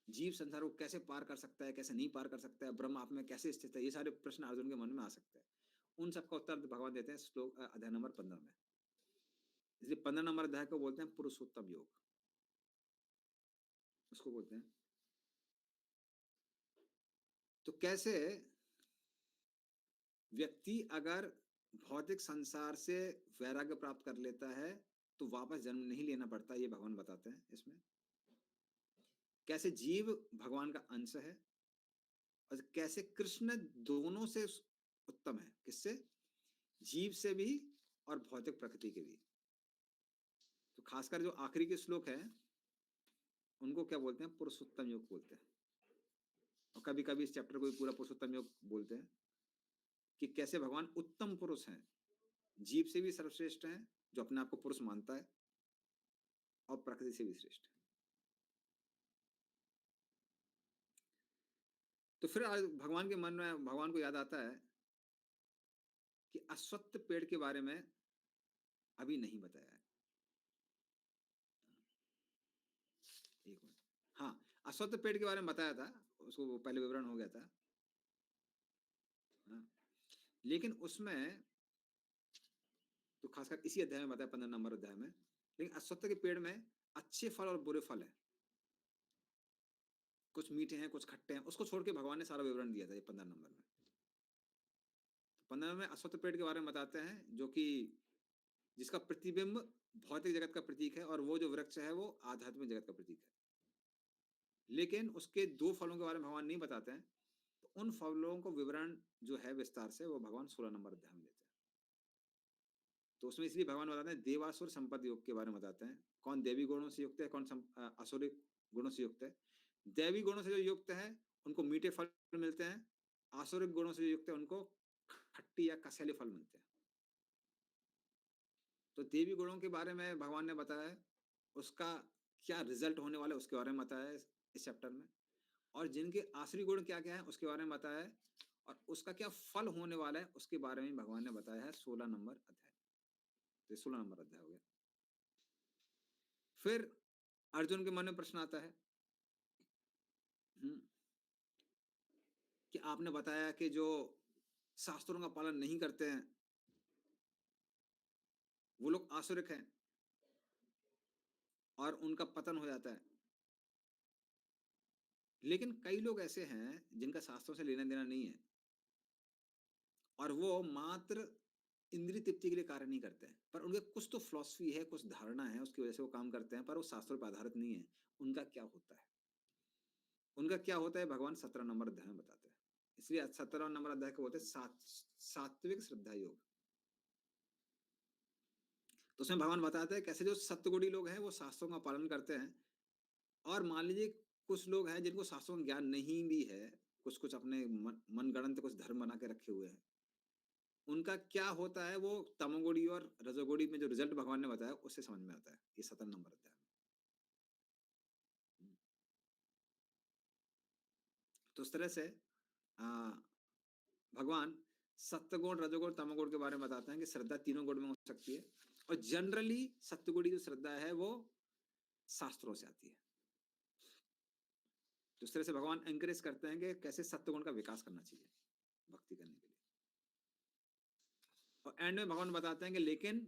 जीव संसार को कैसे पार कर सकता है, कैसे नहीं पार कर सकता है, ब्रह्म आप में कैसे स्थित है, ये सारे प्रश्न अर्जुन के मन में आ सकते हैं। उन सबका उत्तर भगवान देते हैं श्लोक अध्याय नंबर 15 में। इसलिए 15 नंबर अध्याय को बोलते हैं पुरुषोत्तम योग, उसको बोलते हैं। तो कैसे व्यक्ति अगर भौतिक संसार से वैराग्य प्राप्त कर लेता है तो वापस जन्म नहीं लेना पड़ता, ये भगवान बताते हैं इसमें। कैसे जीव भगवान का अंश है और कैसे कृष्ण दोनों से उत्तम है, किससे? जीव से भी और भौतिक प्रकृति के भी। तो खासकर जो आखिरी के श्लोक है उनको क्या बोलते हैं? पुरुषोत्तम योग बोलते हैं। और कभी कभी इस चैप्टर को पूरा पुरुषोत्तम योग बोलते हैं कि कैसे भगवान उत्तम पुरुष हैं, जीव से भी सर्वश्रेष्ठ हैं जो अपने आप को पुरुष मानता है, और प्रकृति से भी श्रेष्ठ है। तो फिर भगवान के मन में भगवान को याद आता है कि अश्वत्थ पेड़ के बारे में अभी नहीं बताया है। अश्वत्थ पेड़ के बारे में बताया था, उसको वो पहले विवरण हो गया था। हाँ। लेकिन उसमें तो खासकर इसी अध्याय में बताया, 15 नंबर अध्याय में। लेकिन अश्वत्थ के पेड़ में अच्छे फल और बुरे फल हैं, कुछ मीठे हैं कुछ खट्टे हैं, उसको छोड़ के भगवान ने सारा विवरण दिया था ये 15 नंबर में। 15 में अश्वत्थ पेड़ के बारे में बताते हैं, जो कि जिसका प्रतिबिंब भौतिक जगत का प्रतीक है, और वो जो वृक्ष है वो आध्यात्मिक जगत का प्रतीक है। लेकिन उसके 2 फलों के बारे में भगवान नहीं बताते हैं, तो उन फलों को विवरण जो है विस्तार से वो भगवान 16 नंबर अध्याय में देते हैं। तो उसमें इसलिए भगवान बताते हैं देवासुर संपत्ति योग के बारे में बताते हैं, कौन देवी गुणों से युक्त है, कौन असुरिक गुणों से युक्त है। देवी गुणों से जो युक्त है उनको मीठे फल मिलते हैं, आसुरिक गुणों से युक्त है उनको खट्टी या कसैले फल मिलते हैं। तो देवी गुणों के बारे में भगवान ने बताया है, उसका क्या रिजल्ट होने वाला है उसके बारे में बताया है इस चैप्टर में, और जिनके आसुरी गुण क्या क्या है उसके बारे में बताया है, और उसका क्या फल होने वाला है उसके बारे में भगवान ने बताया है 16 नंबर अध्याय। तो 16 नंबर अध्याय हो गया। फिर अर्जुन के मन में प्रश्न आता है कि आपने बताया कि जो शास्त्रों का पालन नहीं करते हैं वो लोग आसुरिक हैं और उनका पतन हो जाता है। लेकिन कई लोग ऐसे हैं जिनका शास्त्रों से लेना देना नहीं है, और वो मात्र इंद्रिय तृप्ति के लिए कार्य नहीं करते हैं, पर उनके कुछ तो फिलॉसफी है, कुछ धारणा है, उसकी वजह से वो काम करते हैं, पर वो शास्त्रों पर आधारित नहीं है। उनका क्या होता है? उनका क्या होता है भगवान 17 नंबर अध्याय में बताते हैं। इसलिए 17 नंबर अध्याय को बोलते हैं सात्विक श्रद्धा योग। तो उसमें भगवान बताते हैं कैसे जो सत्वगुणी लोग हैं वो शास्त्रों का पालन करते हैं, और मान लीजिए कुछ लोग हैं जिनको शास्त्रों का ज्ञान नहीं भी है, कुछ कुछ अपने मनगढ़ंत कुछ धर्म बना के रखे हुए हैं, उनका क्या होता है वो तमोगुणी और रजोगुणी में जो रिजल्ट भगवान ने बताया उससे समझ में आता है ये 17 नंबर अध्याय में। तो इस तरह से भगवान सत्वगुण रजोगुण तमोगुण के बारे में बताते हैं कि श्रद्धा तीनों गुण में हो सकती है, और जनरली सत्वगुणी जो श्रद्धा है वो शास्त्रों से आती है। तो इस तरह से भगवान एनकरेज करते हैं कि कैसे सत्वगुण का विकास करना चाहिए भक्ति करने के लिए। और एंड में भगवान बताते हैं कि लेकिन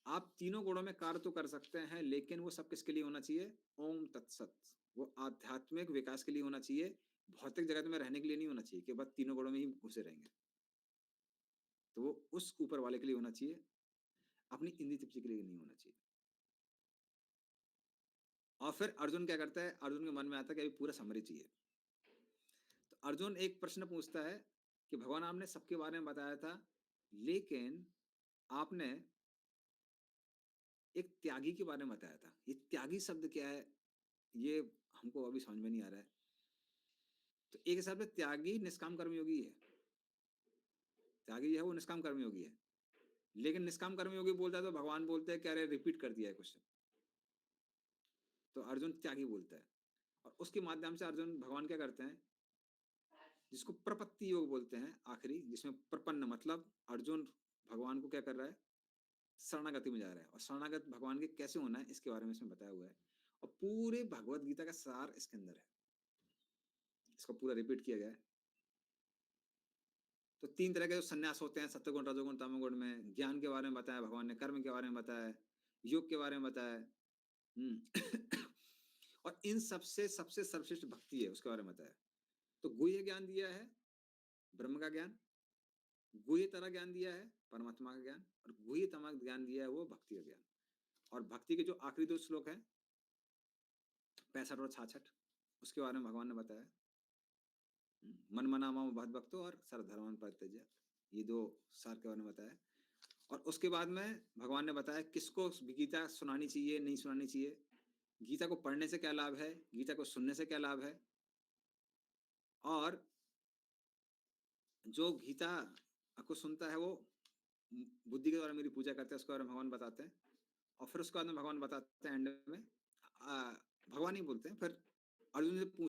आप तीनों गुणों में कार्य तो कर सकते हैं, लेकिन वो सब किसके लिए होना चाहिए? ओम तत्सत। वो आध्यात्मिक विकास के लिए होना चाहिए, भौतिक जगत में रहने के लिए नहीं होना चाहिए कि बस तीनों गुणों में ही घुसे रहेंगे। तो वो उस ऊपर वाले के लिए होना चाहिए, अपनी इंद्रिय तृप्ति के लिए नहीं होना चाहिए। और फिर अर्जुन क्या करता है? अर्जुन के मन में आता है कि अभी पूरा समरी चाहिए। तो अर्जुन एक प्रश्न पूछता है कि भगवान आपने सबके बारे में बताया था, लेकिन आपने एक त्यागी के बारे में बताया था। ये त्यागी शब्द क्या है ये हमको अभी समझ में नहीं आ रहा है। तो एक हिसाब से त्यागी निष्काम कर्मयोगी है। त्यागी जो है वो निष्काम कर्मयोगी है, लेकिन निष्काम कर्मयोगी बोलता है तो भगवान बोलते हैं कि अरे रिपीट कर दिया है क्वेश्चन। तो अर्जुन त्यागी बोलता है, और उसके माध्यम से अर्जुन भगवान क्या करते हैं, जिसको प्रपत्ति योग बोलते हैं आखिरी, जिसमें प्रपन्न मतलब अर्जुन भगवान को क्या कर रहा है? शरणागति में जा रहा है, और शरणागत भगवान के कैसे होना है इसके बारे में इसमें बताया हुआ है, और पूरे भगवत गीता का सार इसके अंदर है। इसको पूरा रिपीट किया गया है। तो 3 तरह के जो संन्यास होते हैं सत्वगुण रजोगुण तमोगुण में, ज्ञान के बारे में बताया भगवान ने, कर्म के बारे में बताया, योग के बारे में बताया, और इन सबसे सबसे सर्वश्रेष्ठ भक्ति है उसके बारे में बताया। तो गुह्य ज्ञान दिया है ब्रह्म का ज्ञान, गुह्यतर ज्ञान दिया है परमात्मा का ज्ञान, और गुह्यतम ज्ञान दिया है वो भक्ति का ज्ञान। और भक्ति के जो आखिरी 2 श्लोक हैं 65 और 66 उसके बारे में भगवान ने बताया, मन मना मम भक्त भक्तो और सर्वधर्मान् परित्यज्य, ये 2 सार के बारे में बताया। और उसके बाद में भगवान ने बताया किसको गीता सुनानी चाहिए नहीं सुनानी चाहिए, गीता को पढ़ने से क्या लाभ है, गीता को सुनने से क्या लाभ है, और जो गीता को सुनता है वो बुद्धि के द्वारा मेरी पूजा करते हैं, उसके बारे में भगवान बताते हैं। और फिर उसके बाद में भगवान बताते हैं एंड में भगवान ही बोलते हैं, फिर अर्जुन से